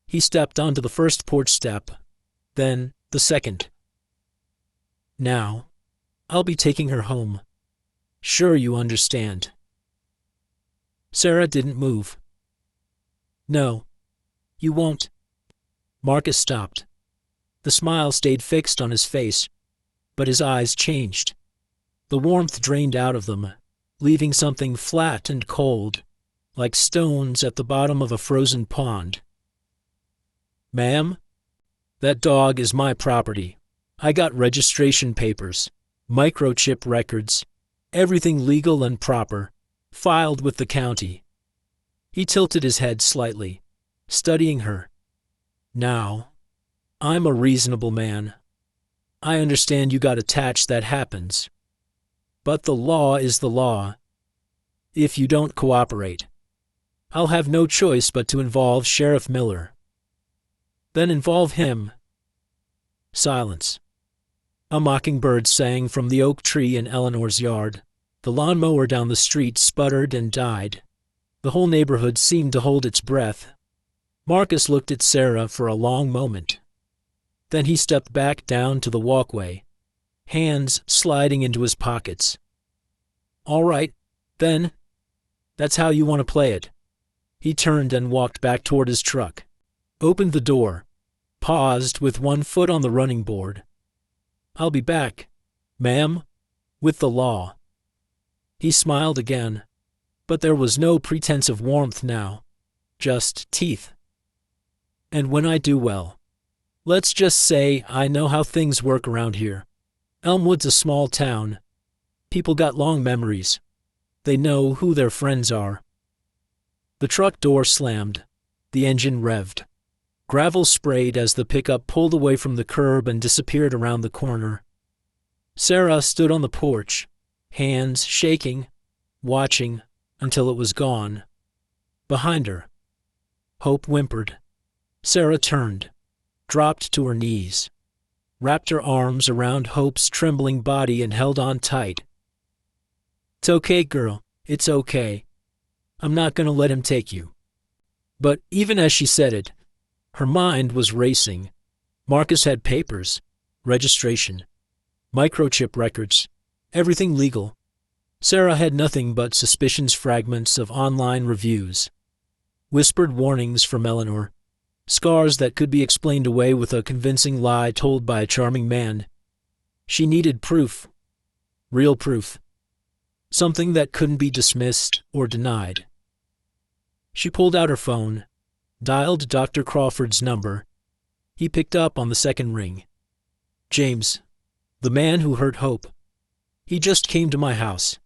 He stepped onto the first porch step, then the second. Now, I'll be taking her home. Sure you understand. Sarah didn't move. No, you won't. Marcus stopped. The smile stayed fixed on his face, but his eyes changed. The warmth drained out of them, leaving something flat and cold, like stones at the bottom of a frozen pond. Ma'am, that dog is my property. I got registration papers, microchip records, everything legal and proper, filed with the county. He tilted his head slightly, studying her. Now, I'm a reasonable man. I understand you got attached, that happens. But the law is the law. If you don't cooperate, I'll have no choice but to involve Sheriff Miller. Then involve him. Silence. A mockingbird sang from the oak tree in Eleanor's yard. The lawnmower down the street sputtered and died. The whole neighborhood seemed to hold its breath. Marcus looked at Sarah for a long moment. Then he stepped back down to the walkway, hands sliding into his pockets. All right, then. That's how you want to play it. He turned and walked back toward his truck, opened the door, paused with one foot on the running board. I'll be back, ma'am, with the law. He smiled again, but there was no pretense of warmth now, just teeth. And when I do well, let's just say I know how things work around here. Elmwood's a small town. People got long memories. They know who their friends are. The truck door slammed. The engine revved. Gravel sprayed as the pickup pulled away from the curb and disappeared around the corner. Sarah stood on the porch, hands shaking, watching until it was gone. Behind her, Hope whimpered. Sarah turned, dropped to her knees, wrapped her arms around Hope's trembling body and held on tight. It's okay, girl. It's okay. I'm not going to let him take you. But even as she said it, her mind was racing. Marcus had papers, registration, microchip records, everything legal. Sarah had nothing but suspicions, fragments of online reviews, whispered warnings from Eleanor, scars that could be explained away with a convincing lie told by a charming man. She needed proof, real proof, something that couldn't be dismissed or denied. She pulled out her phone, dialed Dr. Crawford's number. He picked up on the second ring. James, the man who hurt Hope. He just came to my house.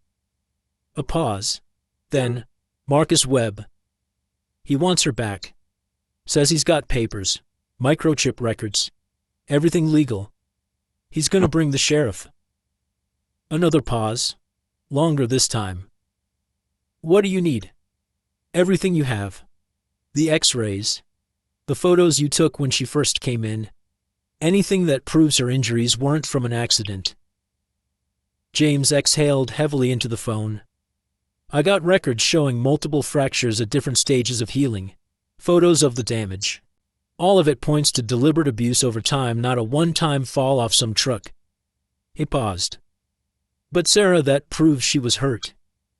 A pause. Then, Marcus Webb. He wants her back. Says he's got papers, microchip records, everything legal. He's gonna bring the sheriff. Another pause. Longer this time. What do you need? Everything you have. The x-rays. The photos you took when she first came in. Anything that proves her injuries weren't from an accident. James exhaled heavily into the phone. I got records showing multiple fractures at different stages of healing. Photos of the damage. All of it points to deliberate abuse over time, not a one-time fall off some truck. He paused. But Sarah, that proves she was hurt.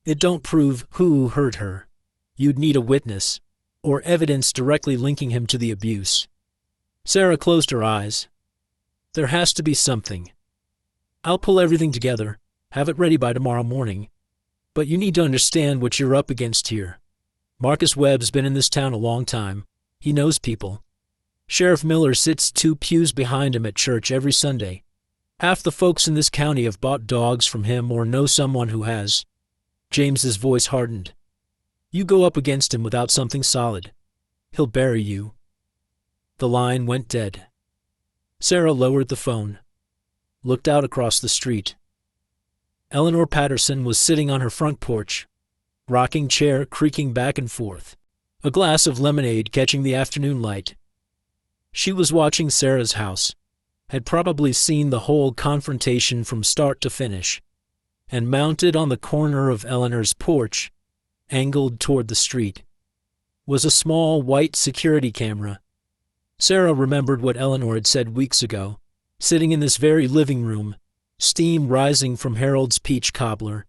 It don't prove who hurt her. You'd need a witness, or evidence directly linking him to the abuse. Sarah closed her eyes. There has to be something. I'll pull everything together, have it ready by tomorrow morning. But you need to understand what you're up against here. Marcus Webb's been in this town a long time. He knows people. Sheriff Miller sits 2 pews behind him at church every Sunday. Half the folks in this county have bought dogs from him or know someone who has. James's voice hardened. You go up against him without something solid. He'll bury you. The line went dead. Sarah lowered the phone, looked out across the street. Eleanor Patterson was sitting on her front porch, rocking chair creaking back and forth, a glass of lemonade catching the afternoon light. She was watching Sarah's house, had probably seen the whole confrontation from start to finish, and mounted on the corner of Eleanor's porch, angled toward the street, was a small white security camera. Sarah remembered what Eleanor had said weeks ago, sitting in this very living room, steam rising from Harold's peach cobbler.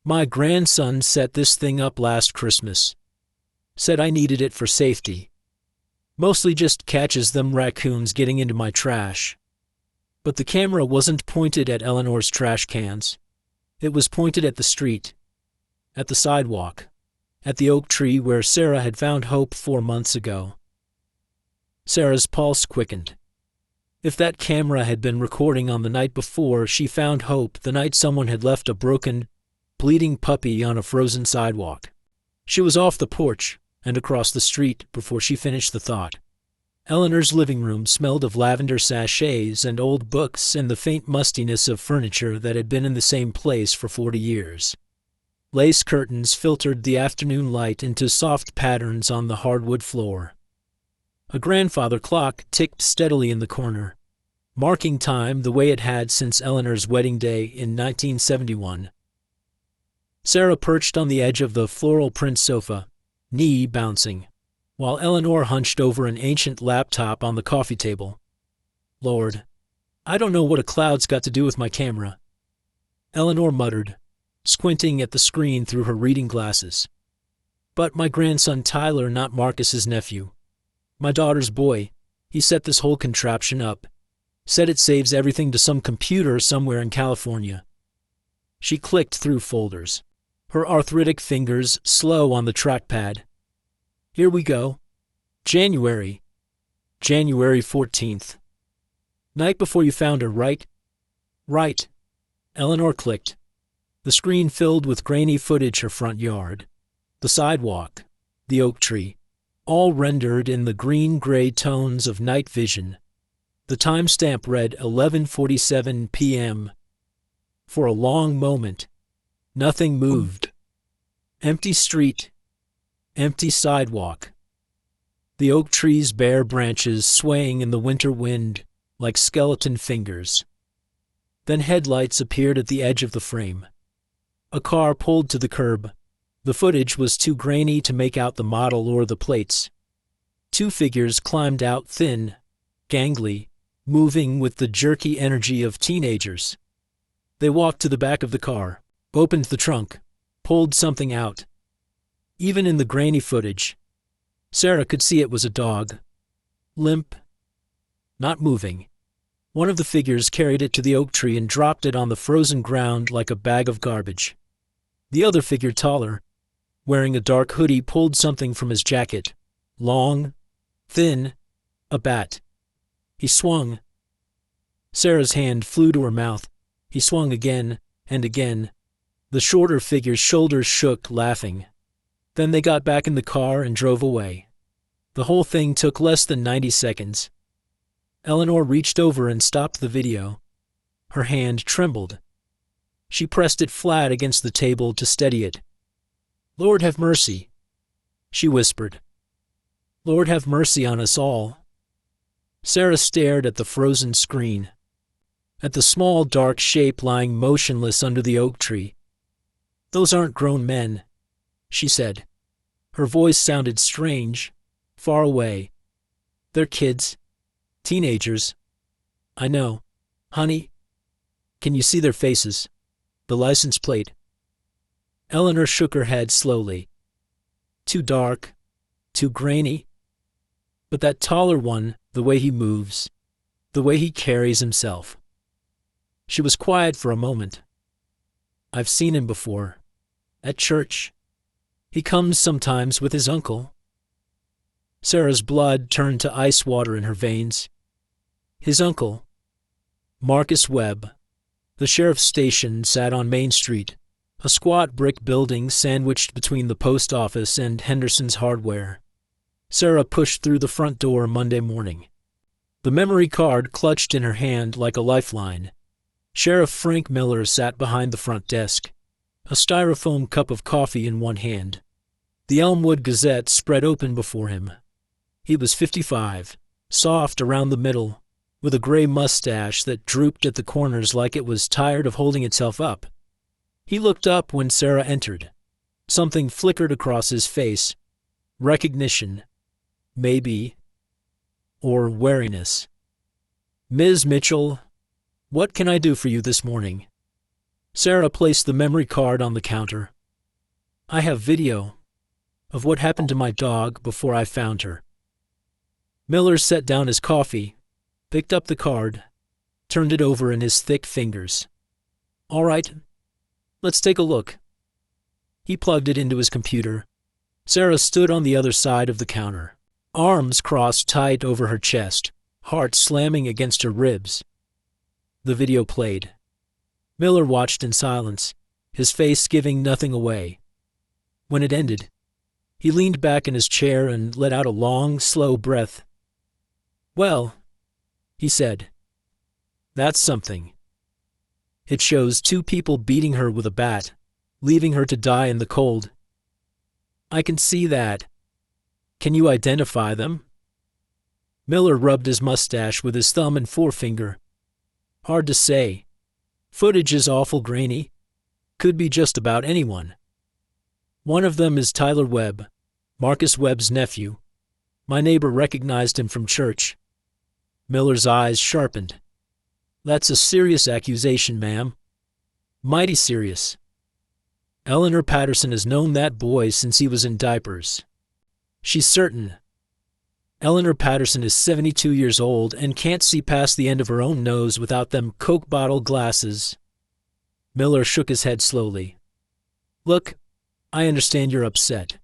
My grandson set this thing up last Christmas. Said I needed it for safety. Mostly just catches them raccoons getting into my trash. But the camera wasn't pointed at Eleanor's trash cans. It was pointed at the street, at the sidewalk, at the oak tree where Sarah had found Hope 4 months ago. Sarah's pulse quickened. If that camera had been recording on the night before she found Hope, the night someone had left a broken, bleeding puppy on a frozen sidewalk. She was off the porch and across the street before she finished the thought. Eleanor's living room smelled of lavender sachets and old books and the faint mustiness of furniture that had been in the same place for 40 years. Lace curtains filtered the afternoon light into soft patterns on the hardwood floor. A grandfather clock ticked steadily in the corner, marking time the way it had since Eleanor's wedding day in 1971. Sarah perched on the edge of the floral print sofa, knee bouncing, while Eleanor hunched over an ancient laptop on the coffee table. Lord, I don't know what a cloud's got to do with my camera. Eleanor muttered, squinting at the screen through her reading glasses. But my grandson Tyler, not Marcus's nephew. My daughter's boy. He set this whole contraption up. Said it saves everything to some computer somewhere in California. She clicked through folders, her arthritic fingers slow on the trackpad. Here we go. January 14th. Night before you found her, right? Right. Eleanor clicked. The screen filled with grainy footage her front yard, the sidewalk, the oak tree, all rendered in the green-gray tones of night vision. The timestamp read 11:47 p.m. For a long moment, nothing moved. Empty street, empty sidewalk. The oak tree's bare branches swaying in the winter wind like skeleton fingers. Then headlights appeared at the edge of the frame. A car pulled to the curb. The footage was too grainy to make out the model or the plates. 2 figures climbed out, thin, gangly, moving with the jerky energy of teenagers. They walked to the back of the car, opened the trunk, pulled something out. Even in the grainy footage, Sarah could see it was a dog. Limp, not moving. One of the figures carried it to the oak tree and dropped it on the frozen ground like a bag of garbage. The other figure, taller, wearing a dark hoodie, pulled something from his jacket, Long, thin, a bat. He swung. Sarah's hand flew to her mouth. He swung again and again. The shorter figure's shoulders shook, laughing. Then they got back in the car and drove away. The whole thing took less than 90 seconds. Eleanor reached over and stopped the video. Her hand trembled. She pressed it flat against the table to steady it. "Lord have mercy," she whispered. "Lord have mercy on us all." Sarah stared at the frozen screen, at the small dark shape lying motionless under the oak tree. "Those aren't grown men," she said. Her voice sounded strange, far away. "They're kids. Teenagers. I know. Honey, can you see their faces? The license plate?" Eleanor shook her head slowly. "Too dark. Too grainy. But that taller one, the way he moves, the way he carries himself." She was quiet for a moment. "I've seen him before. At church. He comes sometimes with his uncle." Sarah's blood turned to ice water in her veins. His uncle, Marcus Webb. The sheriff's station sat on Main Street, a squat brick building sandwiched between the post office and Henderson's Hardware. Sarah pushed through the front door Monday morning. The memory card clutched in her hand like a lifeline. Sheriff Frank Miller sat behind the front desk, a styrofoam cup of coffee in one hand. The Elmwood Gazette spread open before him. He was 55, soft around the middle, with a gray mustache that drooped at the corners like it was tired of holding itself up. He looked up when Sarah entered. Something flickered across his face. Recognition. Maybe. Or wariness. "Ms. Mitchell, what can I do for you this morning?" Sarah placed the memory card on the counter. "I have video of what happened to my dog before I found her." Miller set down his coffee, picked up the card, turned it over in his thick fingers. "All right, let's take a look." He plugged it into his computer. Sarah stood on the other side of the counter, arms crossed tight over her chest, heart slamming against her ribs. The video played. Miller watched in silence, his face giving nothing away. When it ended, he leaned back in his chair and let out a long, slow breath. "Well," he said, "that's something. It shows two people beating her with a bat, leaving her to die in the cold. I can see that. Can you identify them?" Miller rubbed his mustache with his thumb and forefinger. "Hard to say. Footage is awful grainy. Could be just about anyone. One of them is Tyler Webb, Marcus Webb's nephew. My neighbor recognized him from church." Miller's eyes sharpened. "That's a serious accusation, ma'am. Mighty serious. Eleanor Patterson has known that boy since he was in diapers. She's certain. Eleanor Patterson is 72 years old and can't see past the end of her own nose without them Coke bottle glasses." Miller shook his head slowly. "Look, I understand you're upset.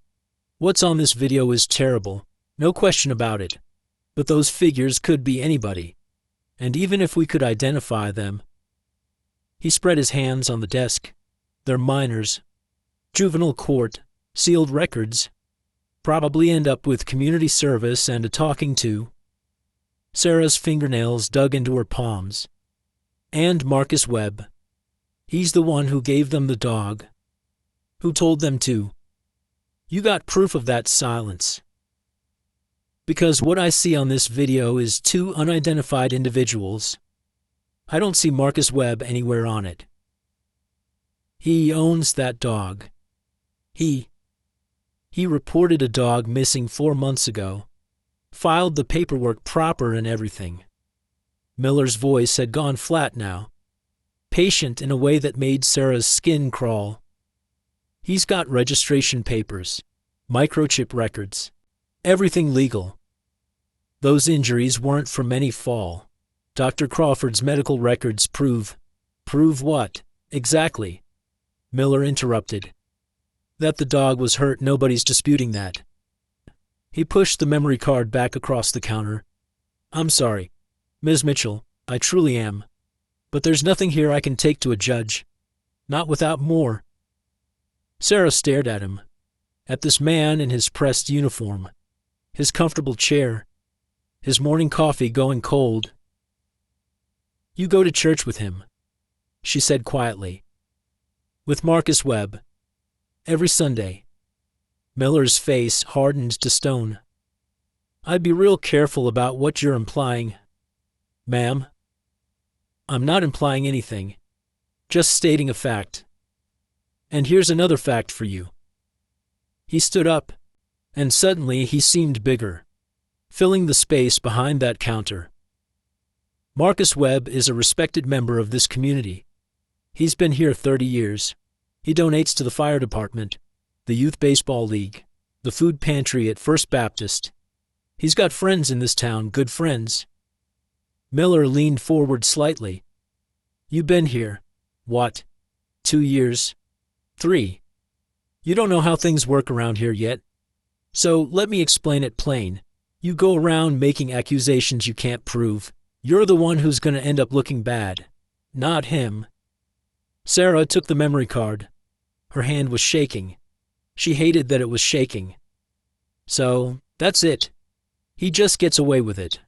What's on this video is terrible, no question about it. But those figures could be anybody. And even if we could identify them..." He spread his hands on the desk. "They're minors. Juvenile court, sealed records. Probably end up with community service and a talking to." Sarah's fingernails dug into her palms. "And Marcus Webb. He's the one who gave them the dog. Who told them to. You got proof of that silence. Because what I see on this video is two unidentified individuals. I don't see Marcus Webb anywhere on it. He owns that dog. He reported a dog missing 4 months ago. Filed the paperwork proper and everything." Miller's voice had gone flat now, patient in a way that made Sarah's skin crawl. "He's got registration papers, microchip records, everything legal. Those injuries weren't from any fall. Dr. Crawford's medical records prove..." "Prove what, exactly?" Miller interrupted. "That the dog was hurt, nobody's disputing that. He pushed the memory card back across the counter. I'm sorry, Ms. Mitchell, I truly am. But there's nothing here I can take to a judge. Not without more. Sarah stared at him, at this man in his pressed uniform, his comfortable chair, his morning coffee going cold. You go to church with him, she said quietly. With Marcus Webb. Every Sunday. Miller's face hardened to stone. I'd be real careful about what you're implying. Ma'am? I'm not implying anything. Just stating a fact. And here's another fact for you. He stood up, and suddenly he seemed bigger, filling the space behind that counter. Marcus Webb is a respected member of this community. He's been here 30 years. He donates to the fire department, the youth baseball league, the food pantry at First Baptist. He's got friends in this town, good friends. Miller leaned forward slightly. You've been here, what, 2 years? 3. You don't know how things work around here yet. So let me explain it plain. You go around making accusations you can't prove. You're the one who's going to end up looking bad, not him. Sarah took the memory card. Her hand was shaking. She hated that it was shaking. So, that's it. He just gets away with it.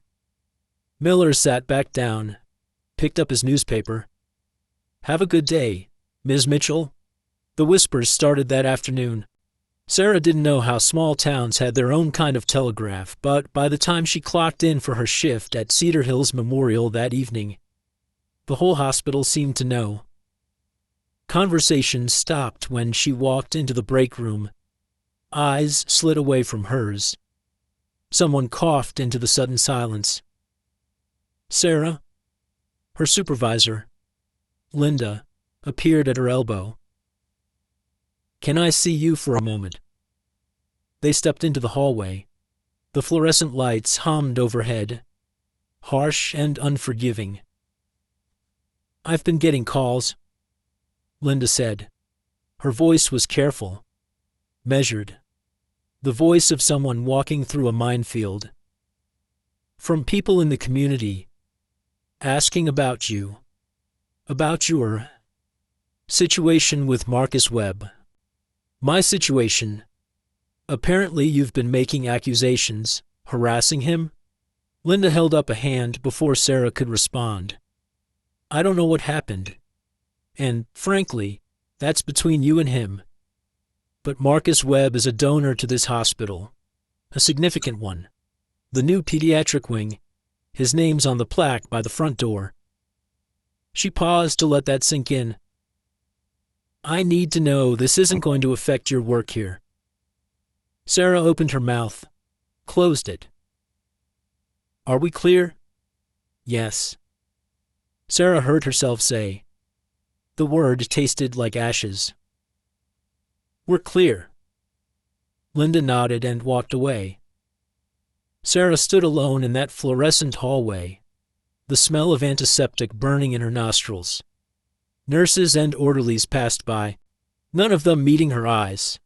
Miller sat back down, picked up his newspaper. Have a good day, Ms. Mitchell. The whispers started that afternoon. Sarah didn't know how small towns had their own kind of telegraph, but by the time she clocked in for her shift at Cedar Hills Memorial that evening, the whole hospital seemed to know. Conversation stopped when she walked into the break room. Eyes slid away from hers. Someone coughed into the sudden silence. Sarah, her supervisor, Linda, appeared at her elbow. Can I see you for a moment? They stepped into the hallway. The fluorescent lights hummed overhead, harsh and unforgiving. I've been getting calls, Linda said. Her voice was careful, measured, the voice of someone walking through a minefield. From people in the community, asking about you, about your situation with Marcus Webb. My situation. Apparently you've been making accusations, harassing him. Linda held up a hand before Sarah could respond. I don't know what happened. And, frankly, that's between you and him. But Marcus Webb is a donor to this hospital. A significant one. The new pediatric wing. His name's on the plaque by the front door. She paused to let that sink in. I need to know this isn't going to affect your work here. Sarah opened her mouth, closed it. Are we clear? Yes. Sarah heard herself say. The word tasted like ashes. We're clear. Linda nodded and walked away. Sarah stood alone in that fluorescent hallway, the smell of antiseptic burning in her nostrils. Nurses and orderlies passed by, none of them meeting her eyes.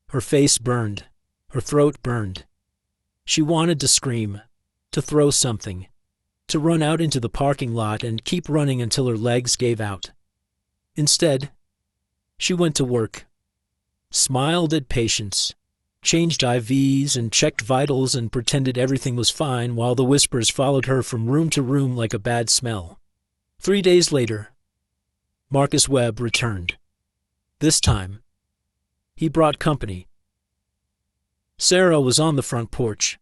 Her face burned, her throat burned. She wanted to scream, to throw something, to run out into the parking lot and keep running until her legs gave out. Instead, she went to work, smiled at patients, changed IVs and checked vitals and pretended everything was fine while the whispers followed her from room to room like a bad smell. 3 days later, Marcus Webb returned. This time, he brought company. Sarah was on the front porch,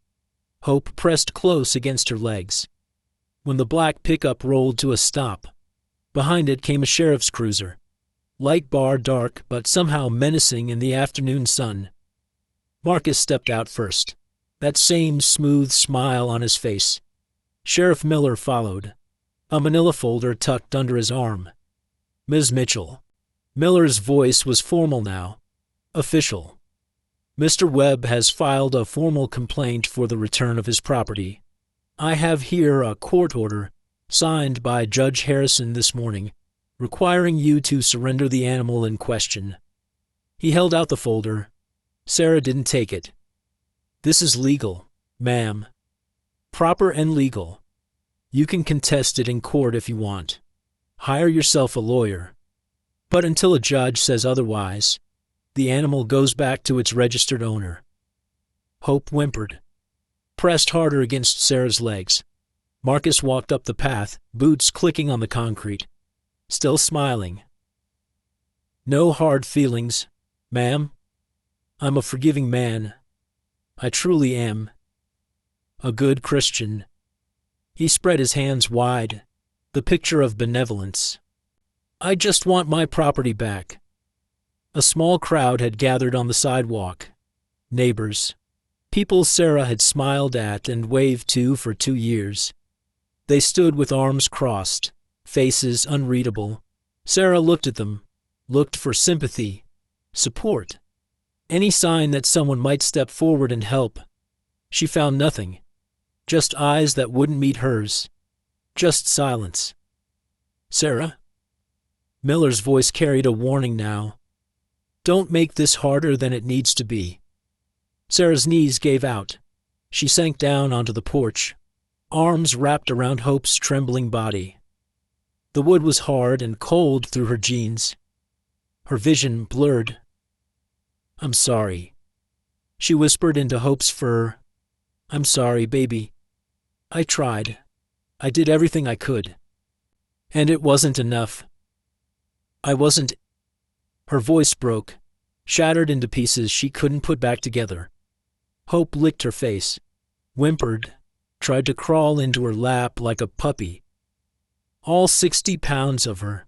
Hope pressed close against her legs. When the black pickup rolled to a stop, behind it came a sheriff's cruiser, light bar dark but somehow menacing in the afternoon sun. Marcus stepped out first, that same smooth smile on his face. Sheriff Miller followed, a manila folder tucked under his arm. Ms. Mitchell. Miller's voice was formal now, official. Mr. Webb has filed a formal complaint for the return of his property. I have here a court order, signed by Judge Harrison this morning, requiring you to surrender the animal in question. He held out the folder. Sarah didn't take it. This is legal, ma'am. Proper and legal. You can contest it in court if you want. Hire yourself a lawyer. But until a judge says otherwise, the animal goes back to its registered owner. Hope whimpered, pressed harder against Sarah's legs. Marcus walked up the path, boots clicking on the concrete, still smiling. No hard feelings, ma'am. I'm a forgiving man. I truly am. A good Christian. He spread his hands wide, the picture of benevolence. I just want my property back. A small crowd had gathered on the sidewalk. Neighbors. People Sarah had smiled at and waved to for 2 years. They stood with arms crossed, faces unreadable. Sarah looked at them, looked for sympathy, support, any sign that someone might step forward and help. She found nothing, just eyes that wouldn't meet hers, just silence. Sarah? Miller's voice carried a warning now. Don't make this harder than it needs to be. Sarah's knees gave out. She sank down onto the porch, arms wrapped around Hope's trembling body. The wood was hard and cold through her jeans. Her vision blurred. I'm sorry. She whispered into Hope's fur. I'm sorry, baby. I tried. I did everything I could. And it wasn't enough. I wasn't. Her voice broke, shattered into pieces she couldn't put back together. Hope licked her face, whimpered, tried to crawl into her lap like a puppy. All 60 pounds of her.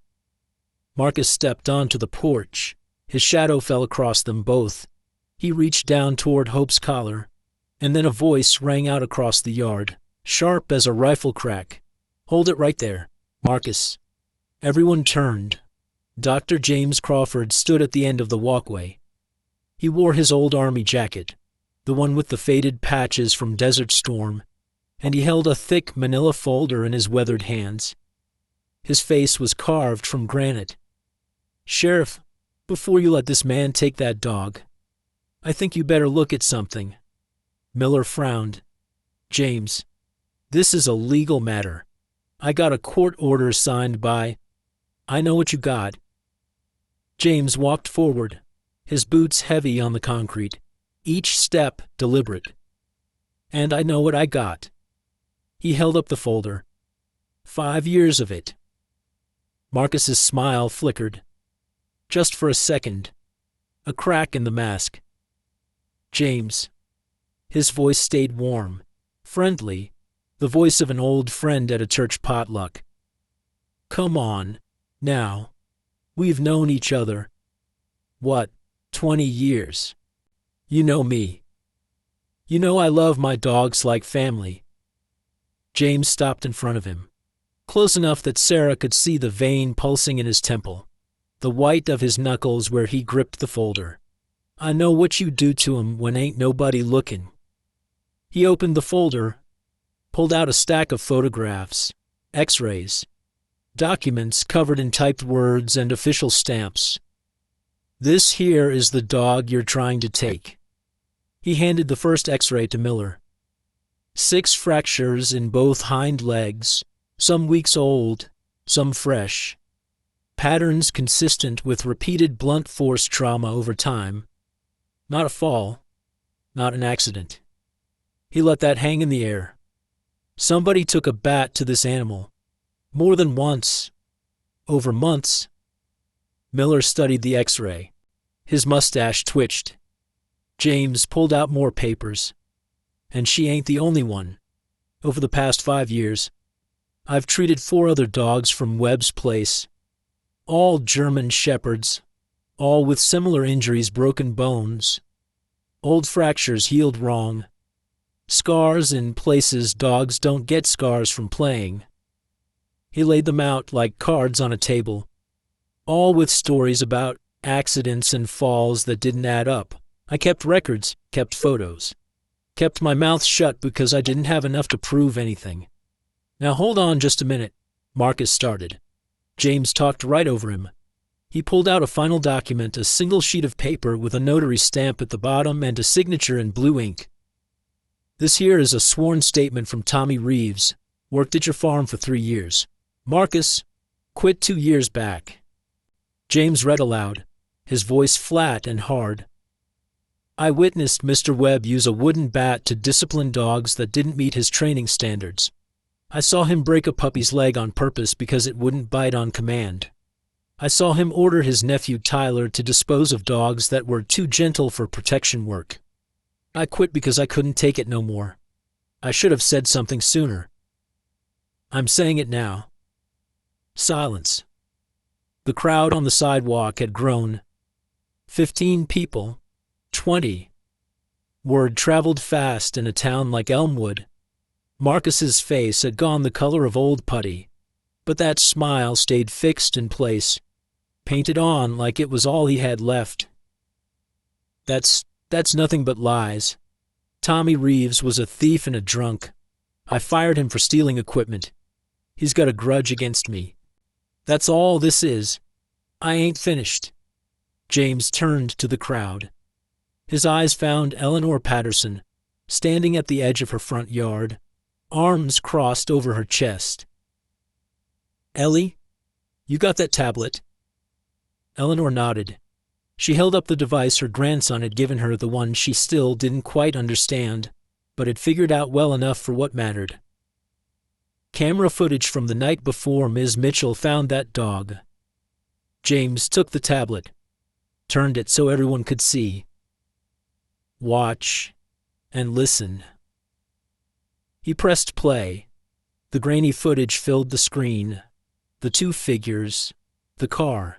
Marcus stepped onto the porch. His shadow fell across them both. He reached down toward Hope's collar, and then a voice rang out across the yard, sharp as a rifle crack. Hold it right there, Marcus. Everyone turned. Dr. James Crawford stood at the end of the walkway. He wore his old army jacket, the one with the faded patches from Desert Storm, and he held a thick manila folder in his weathered hands. His face was carved from granite. Sheriff, before you let this man take that dog, I think you better look at something. Miller frowned. James, this is a legal matter. I got a court order signed by... I know what you got. James walked forward, his boots heavy on the concrete, each step deliberate. And I know what I got. He held up the folder. 5 years of it. Marcus's smile flickered. Just for a second. A crack in the mask. James. His voice stayed warm, friendly, the voice of an old friend at a church potluck. Come on, now. We've known each other. What, 20 years? You know me. You know I love my dogs like family. James stopped in front of him, close enough that Sarah could see the vein pulsing in his temple, the white of his knuckles where he gripped the folder. I know what you do to 'em when ain't nobody looking. He opened the folder, pulled out a stack of photographs, x-rays, documents covered in typed words and official stamps. This here is the dog you're trying to take. He handed the first x-ray to Miller. 6 fractures in both hind legs, some weeks old, some fresh. Patterns consistent with repeated blunt force trauma over time. Not a fall, not an accident. He let that hang in the air. Somebody took a bat to this animal. More than once. Over months. Miller studied the x-ray. His mustache twitched. James pulled out more papers. And she ain't the only one. Over the past 5 years, I've treated 4 other dogs from Webb's place. All German shepherds. All with similar injuries, broken bones. Old fractures healed wrong. Scars in places dogs don't get scars from playing. He laid them out like cards on a table, all with stories about accidents and falls that didn't add up. I kept records, kept photos, kept my mouth shut because I didn't have enough to prove anything. Now hold on just a minute, Marcus started. James talked right over him. He pulled out a final document, a single sheet of paper with a notary stamp at the bottom and a signature in blue ink. This here is a sworn statement from Tommy Reeves. Worked at your farm for 3 years. Marcus, quit 2 years back. James read aloud, his voice flat and hard. I witnessed Mr. Webb use a wooden bat to discipline dogs that didn't meet his training standards. I saw him break a puppy's leg on purpose because it wouldn't bite on command. I saw him order his nephew Tyler to dispose of dogs that were too gentle for protection work. I quit because I couldn't take it no more. I should have said something sooner. I'm saying it now. Silence. The crowd on the sidewalk had grown. 15 people. 20. Word traveled fast in a town like Elmwood. Marcus's face had gone the color of old putty, but that smile stayed fixed in place, painted on like it was all he had left. That's nothing but lies. Tommy Reeves was a thief and a drunk. I fired him for stealing equipment. He's got a grudge against me. That's all this is. I ain't finished. James turned to the crowd. His eyes found Eleanor Patterson, standing at the edge of her front yard, arms crossed over her chest. Ellie, you got that tablet? Eleanor nodded. She held up the device her grandson had given her, the one she still didn't quite understand, but had figured out well enough for what mattered. Camera footage from the night before Ms. Mitchell found that dog. James took the tablet, turned it so everyone could see. Watch and listen. He pressed play. The grainy footage filled the screen. The 2 figures, the car,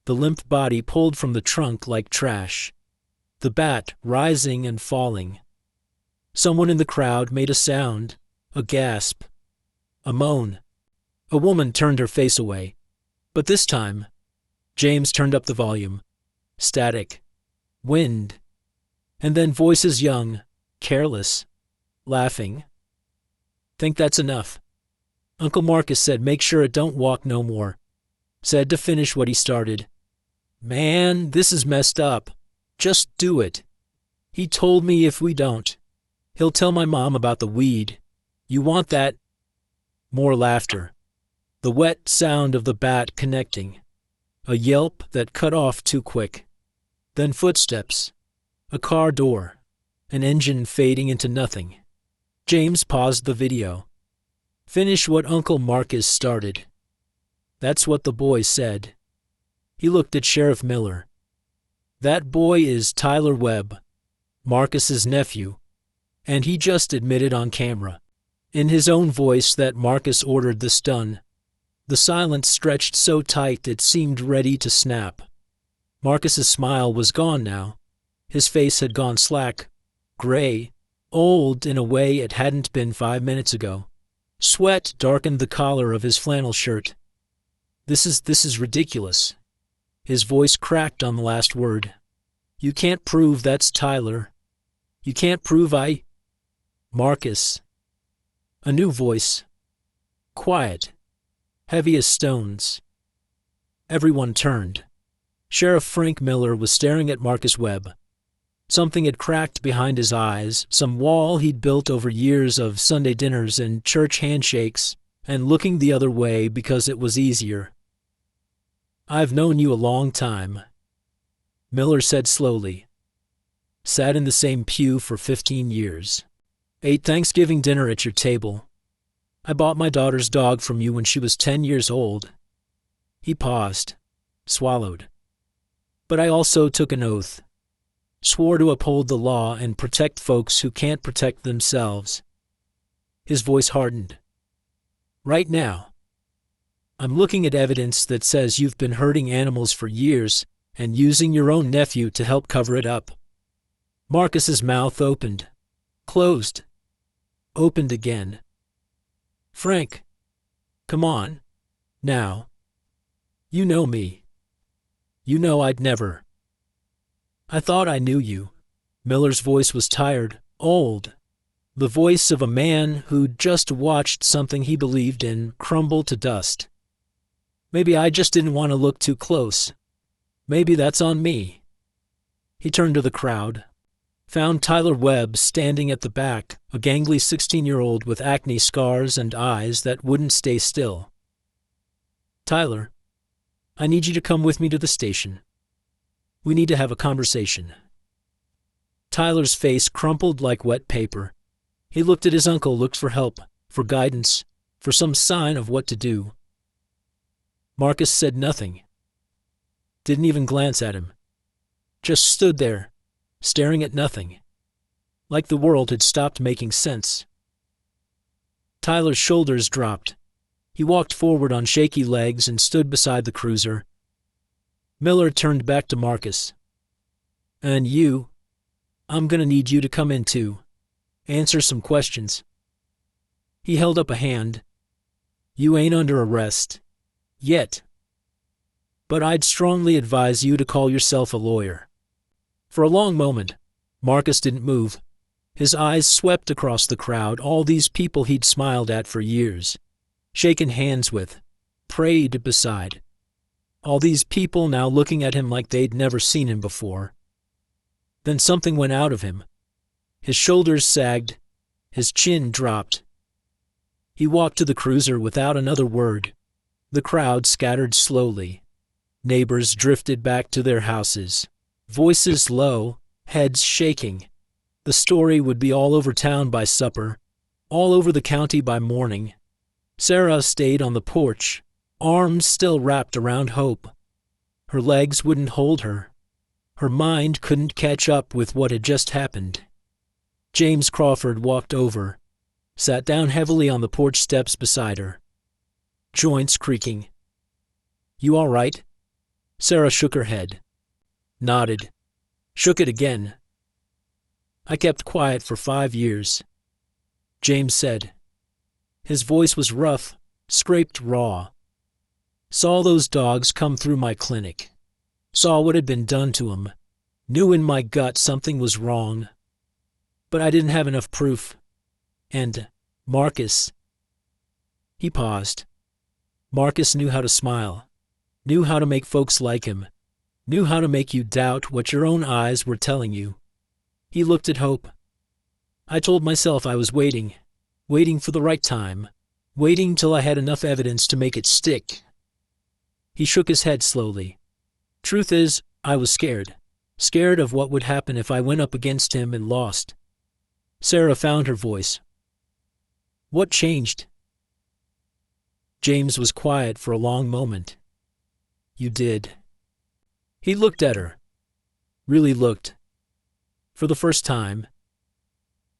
the limp body pulled from the trunk like trash, the bat rising and falling. Someone in the crowd made a sound, a gasp, a moan. A woman turned her face away. But this time, James turned up the volume. Static. Wind. And then voices young, careless, laughing. Think that's enough. Uncle Marcus said make sure it don't walk no more. Said to finish what he started. Man, this is messed up. Just do it. He told me if we don't, he'll tell my mom about the weed. You want that? More laughter. The wet sound of the bat connecting. A yelp that cut off too quick. Then footsteps. A car door. An engine fading into nothing. James paused the video. Finish what Uncle Marcus started. That's what the boy said. He looked at Sheriff Miller. That boy is Tyler Webb, Marcus's nephew, and he just admitted on camera, in his own voice, that Marcus ordered this done. The silence stretched so tight it seemed ready to snap. Marcus's smile was gone now. His face had gone slack, gray, old in a way it hadn't been 5 minutes ago. Sweat darkened the collar of his flannel shirt. This is ridiculous. His voice cracked on the last word. You can't prove that's Tyler. You can't prove Marcus. A new voice. Quiet. Heavy as stones. Everyone turned. Sheriff Frank Miller was staring at Marcus Webb. Something had cracked behind his eyes, some wall he'd built over years of Sunday dinners and church handshakes, and looking the other way because it was easier. I've known you a long time, Miller said slowly. Sat in the same pew for 15 years. Ate Thanksgiving dinner at your table. I bought my daughter's dog from you when she was 10 years old. He paused, swallowed. But I also took an oath. Swore to uphold the law and protect folks who can't protect themselves. His voice hardened. Right now, I'm looking at evidence that says you've been hurting animals for years and using your own nephew to help cover it up. Marcus's mouth opened, closed, opened again. Frank, come on, now. You know me. You know I'd never. I thought I knew you. Miller's voice was tired, old. The voice of a man who'd just watched something he believed in crumble to dust. Maybe I just didn't want to look too close. Maybe that's on me. He turned to the crowd. found Tyler Webb standing at the back, a gangly 16-year-old with acne scars and eyes that wouldn't stay still. "Tyler, I need you to come with me to the station. We need to have a conversation." Tyler's face crumpled like wet paper. He looked at his uncle, looked for help, for guidance, for some sign of what to do. Marcus said nothing. Didn't even glance at him. Just stood there, staring at nothing, like the world had stopped making sense. Tyler's shoulders dropped. He walked forward on shaky legs and stood beside the cruiser. Miller turned back to Marcus. "And you, I'm gonna need you to come in too. Answer some questions." He held up a hand. "You ain't under arrest. Yet. But I'd strongly advise you to call yourself a lawyer." For a long moment, Marcus didn't move. His eyes swept across the crowd, all these people he'd smiled at for years, shaken hands with, prayed beside. All these people now looking at him like they'd never seen him before. Then something went out of him. His shoulders sagged, his chin dropped. He walked to the cruiser without another word. The crowd scattered slowly. Neighbors drifted back to their houses, voices low, heads shaking. The story would be all over town by supper, all over the county by morning. Sarah stayed on the porch, arms still wrapped around Hope. Her legs wouldn't hold her. Her mind couldn't catch up with what had just happened. James Crawford walked over, sat down heavily on the porch steps beside her, joints creaking. "You all right?" Sarah shook her head, nodded, shook it again. "I kept quiet for 5 years," James said. His voice was rough, scraped raw. "Saw those dogs come through my clinic. Saw what had been done to them. Knew in my gut something was wrong. But I didn't have enough proof. And Marcus..." He paused. Marcus knew how to smile, knew how to make folks like him, knew how to make you doubt what your own eyes were telling you. He looked at Hope. "I told myself I was waiting for the right time, waiting till I had enough evidence to make it stick." He shook his head slowly. "Truth is, I was scared. Scared of what would happen if I went up against him and lost." Sarah found her voice. "What changed?" James was quiet for a long moment. "You did." He looked at her. Really looked. For the first time.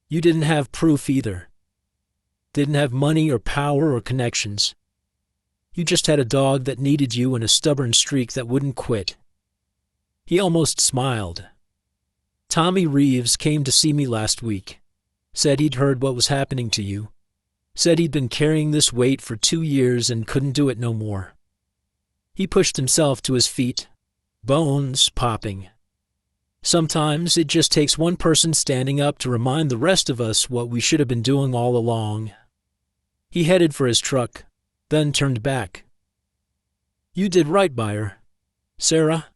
"You didn't have proof either. Didn't have money or power or connections. You just had a dog that needed you and a stubborn streak that wouldn't quit." He almost smiled. "Tommy Reeves came to see me last week. Said he'd heard what was happening to you. Said he'd been carrying this weight for 2 years and couldn't do it no more." He pushed himself to his feet, bones popping. "Sometimes it just takes one person standing up to remind the rest of us what we should have been doing all along." He headed for his truck, then turned back. "You did right by her, Sarah.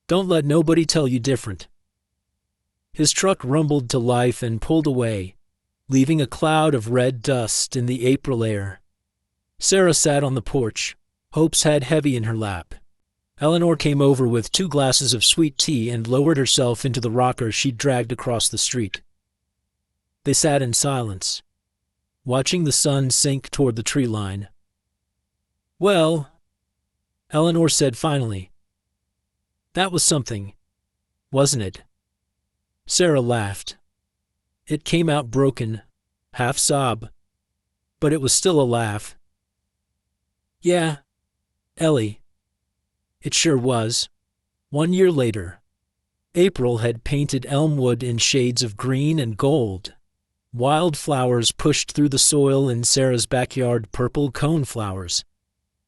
Don't let nobody tell you different." His truck rumbled to life and pulled away, leaving a cloud of red dust in the April air. Sarah sat on the porch, Hope's head heavy in her lap. Eleanor came over with 2 glasses of sweet tea and lowered herself into the rocker she'd dragged across the street. They sat in silence, watching the sun sink toward the tree line. "Well," Eleanor said finally, "that was something, wasn't it?" Sarah laughed. It came out broken, half sob, but it was still a laugh. "Yeah, Ellie. It sure was." 1 year later, April had painted Elmwood in shades of green and gold. Wildflowers pushed through the soil in Sarah's backyard, purple coneflowers,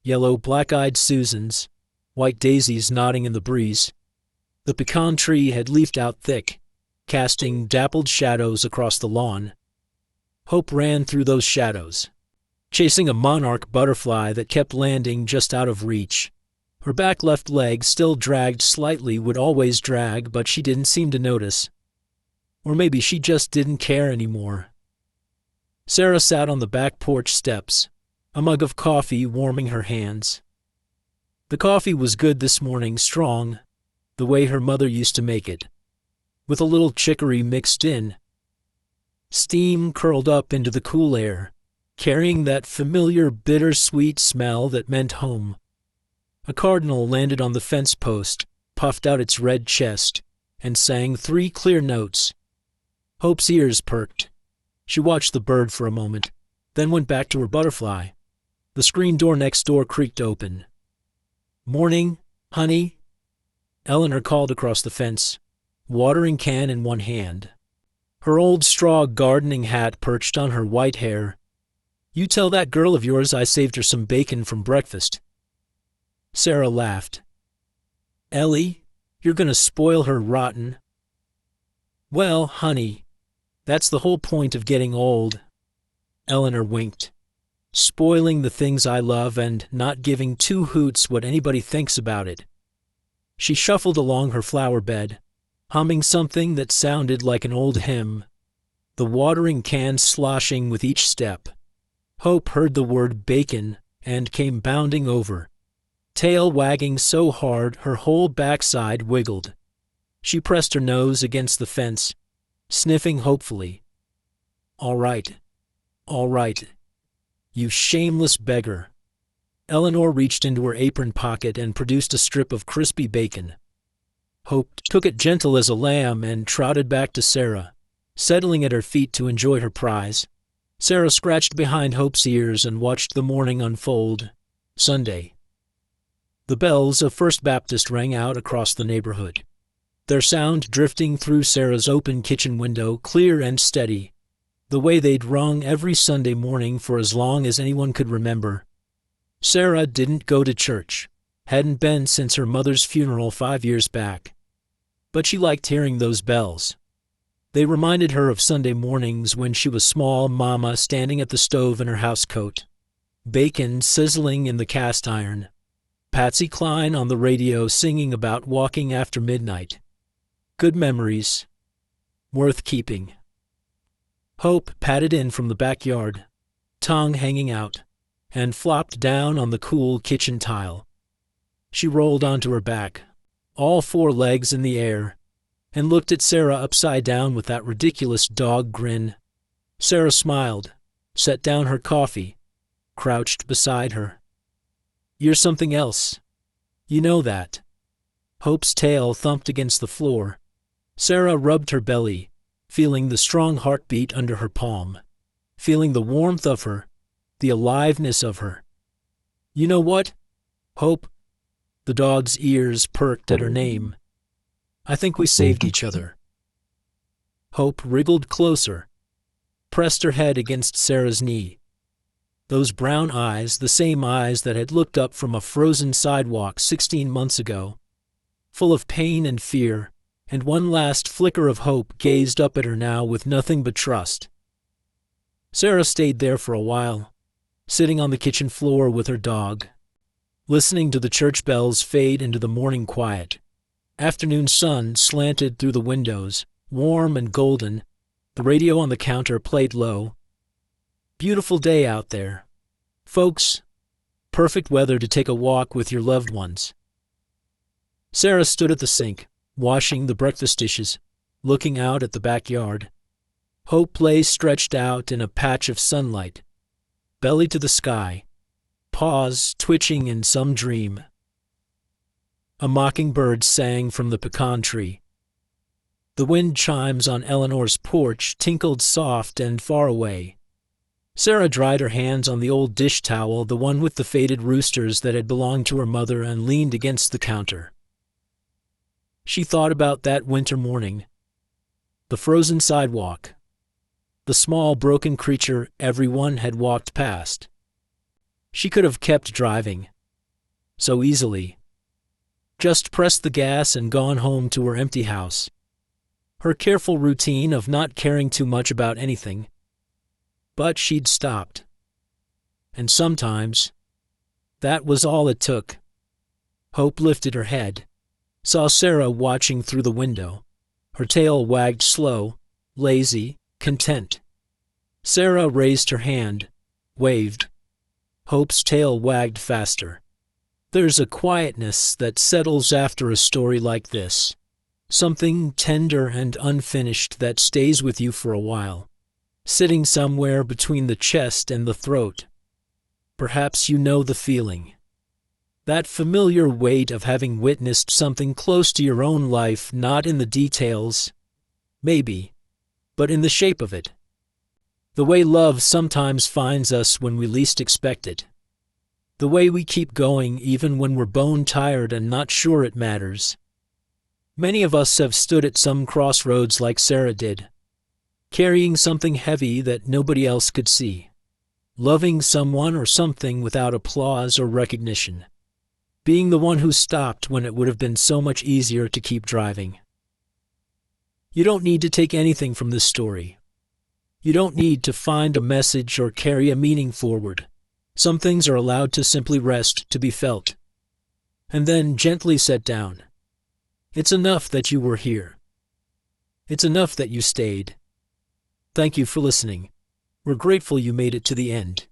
yellow black-eyed Susans, white daisies nodding in the breeze. The pecan tree had leafed out thick, casting dappled shadows across the lawn. Hope ran through those shadows, chasing a monarch butterfly that kept landing just out of reach. Her back left leg still dragged slightly, would always drag, but she didn't seem to notice. Or maybe she just didn't care anymore. Sarah sat on the back porch steps, a mug of coffee warming her hands. The coffee was good this morning, strong, the way her mother used to make it, with a little chicory mixed in. Steam curled up into the cool air, carrying that familiar bittersweet smell that meant home. A cardinal landed on the fence post, puffed out its red chest, and sang 3 clear notes. Hope's ears perked. She watched the bird for a moment, then went back to her butterfly. The screen door next door creaked open. "Morning, honey," Eleanor called across the fence, watering can in one hand. Her old straw gardening hat perched on her white hair. "You tell that girl of yours I saved her some bacon from breakfast." Sarah laughed. "Ellie, you're going to spoil her rotten." "Well, honey, that's the whole point of getting old." Eleanor winked. "Spoiling the things I love and not giving 2 hoots what anybody thinks about it." She shuffled along her flower bed, humming something that sounded like an old hymn, the watering can sloshing with each step. Hope heard the word bacon and came bounding over, tail wagging so hard her whole backside wiggled. She pressed her nose against the fence, sniffing hopefully. All right, you shameless beggar." Eleanor reached into her apron pocket and produced a strip of crispy bacon. Hope took it gentle as a lamb and trotted back to Sarah, settling at her feet to enjoy her prize. Sarah scratched behind Hope's ears and watched the morning unfold. Sunday. The bells of First Baptist rang out across the neighborhood, their sound drifting through Sarah's open kitchen window, clear and steady, the way they'd rung every Sunday morning for as long as anyone could remember. Sarah didn't go to church, hadn't been since her mother's funeral 5 years back. But she liked hearing those bells. They reminded her of Sunday mornings when she was small mama standing at the stove in her housecoat, bacon sizzling in the cast iron, Patsy Cline on the radio singing about walking after midnight. Good memories, worth keeping. Hope padded in from the backyard, tongue hanging out, and flopped down on the cool kitchen tile. She rolled onto her back, all 4 legs in the air, and looked at Sarah upside down with that ridiculous dog grin. Sarah smiled, set down her coffee, crouched beside her. "You're something else. You know that." Hope's tail thumped against the floor. Sarah rubbed her belly, feeling the strong heartbeat under her palm, feeling the warmth of her, the aliveness of her. "You know what, Hope?" The dog's ears perked at her name. "I think we saved each other." Hope wriggled closer, pressed her head against Sarah's knee. Those brown eyes, the same eyes that had looked up from a frozen sidewalk 16 months ago, full of pain and fear, and one last flicker of hope, gazed up at her now with nothing but trust. Sarah stayed there for a while, sitting on the kitchen floor with her dog, listening to the church bells fade into the morning quiet. Afternoon sun slanted through the windows, warm and golden. The radio on the counter played low. Beautiful day out there, folks. Perfect weather to take a walk with your loved ones. Sarah stood at the sink, washing the breakfast dishes, looking out at the backyard. Hope lay stretched out in a patch of sunlight, belly to the sky, paws twitching in some dream. A mockingbird sang from the pecan tree. The wind chimes on Eleanor's porch tinkled soft and far away. Sarah dried her hands on the old dish towel, the one with the faded roosters that had belonged to her mother, and leaned against the counter. She thought about that winter morning, the frozen sidewalk, the small broken creature everyone had walked past. She could have kept driving, so easily. Just pressed the gas and gone home to her empty house. Her careful routine of not caring too much about anything. But she'd stopped. And sometimes, that was all it took. Hope lifted her head, saw Sarah watching through the window. Her tail wagged slow, lazy, content. Sarah raised her hand, waved. Hope's tail wagged faster. There's a quietness that settles after a story like this. Something tender and unfinished that stays with you for a while, sitting somewhere between the chest and the throat. Perhaps you know the feeling. That familiar weight of having witnessed something close to your own life, not in the details, maybe, but in the shape of it. The way love sometimes finds us when we least expect it. The way we keep going even when we're bone-tired and not sure it matters. Many of us have stood at some crossroads like Sarah did, carrying something heavy that nobody else could see, loving someone or something without applause or recognition, being the one who stopped when it would have been so much easier to keep driving. You don't need to take anything from this story. You don't need to find a message or carry a meaning forward. Some things are allowed to simply rest, to be felt, and then gently set down. It's enough that you were here. It's enough that you stayed. Thank you for listening. We're grateful you made it to the end.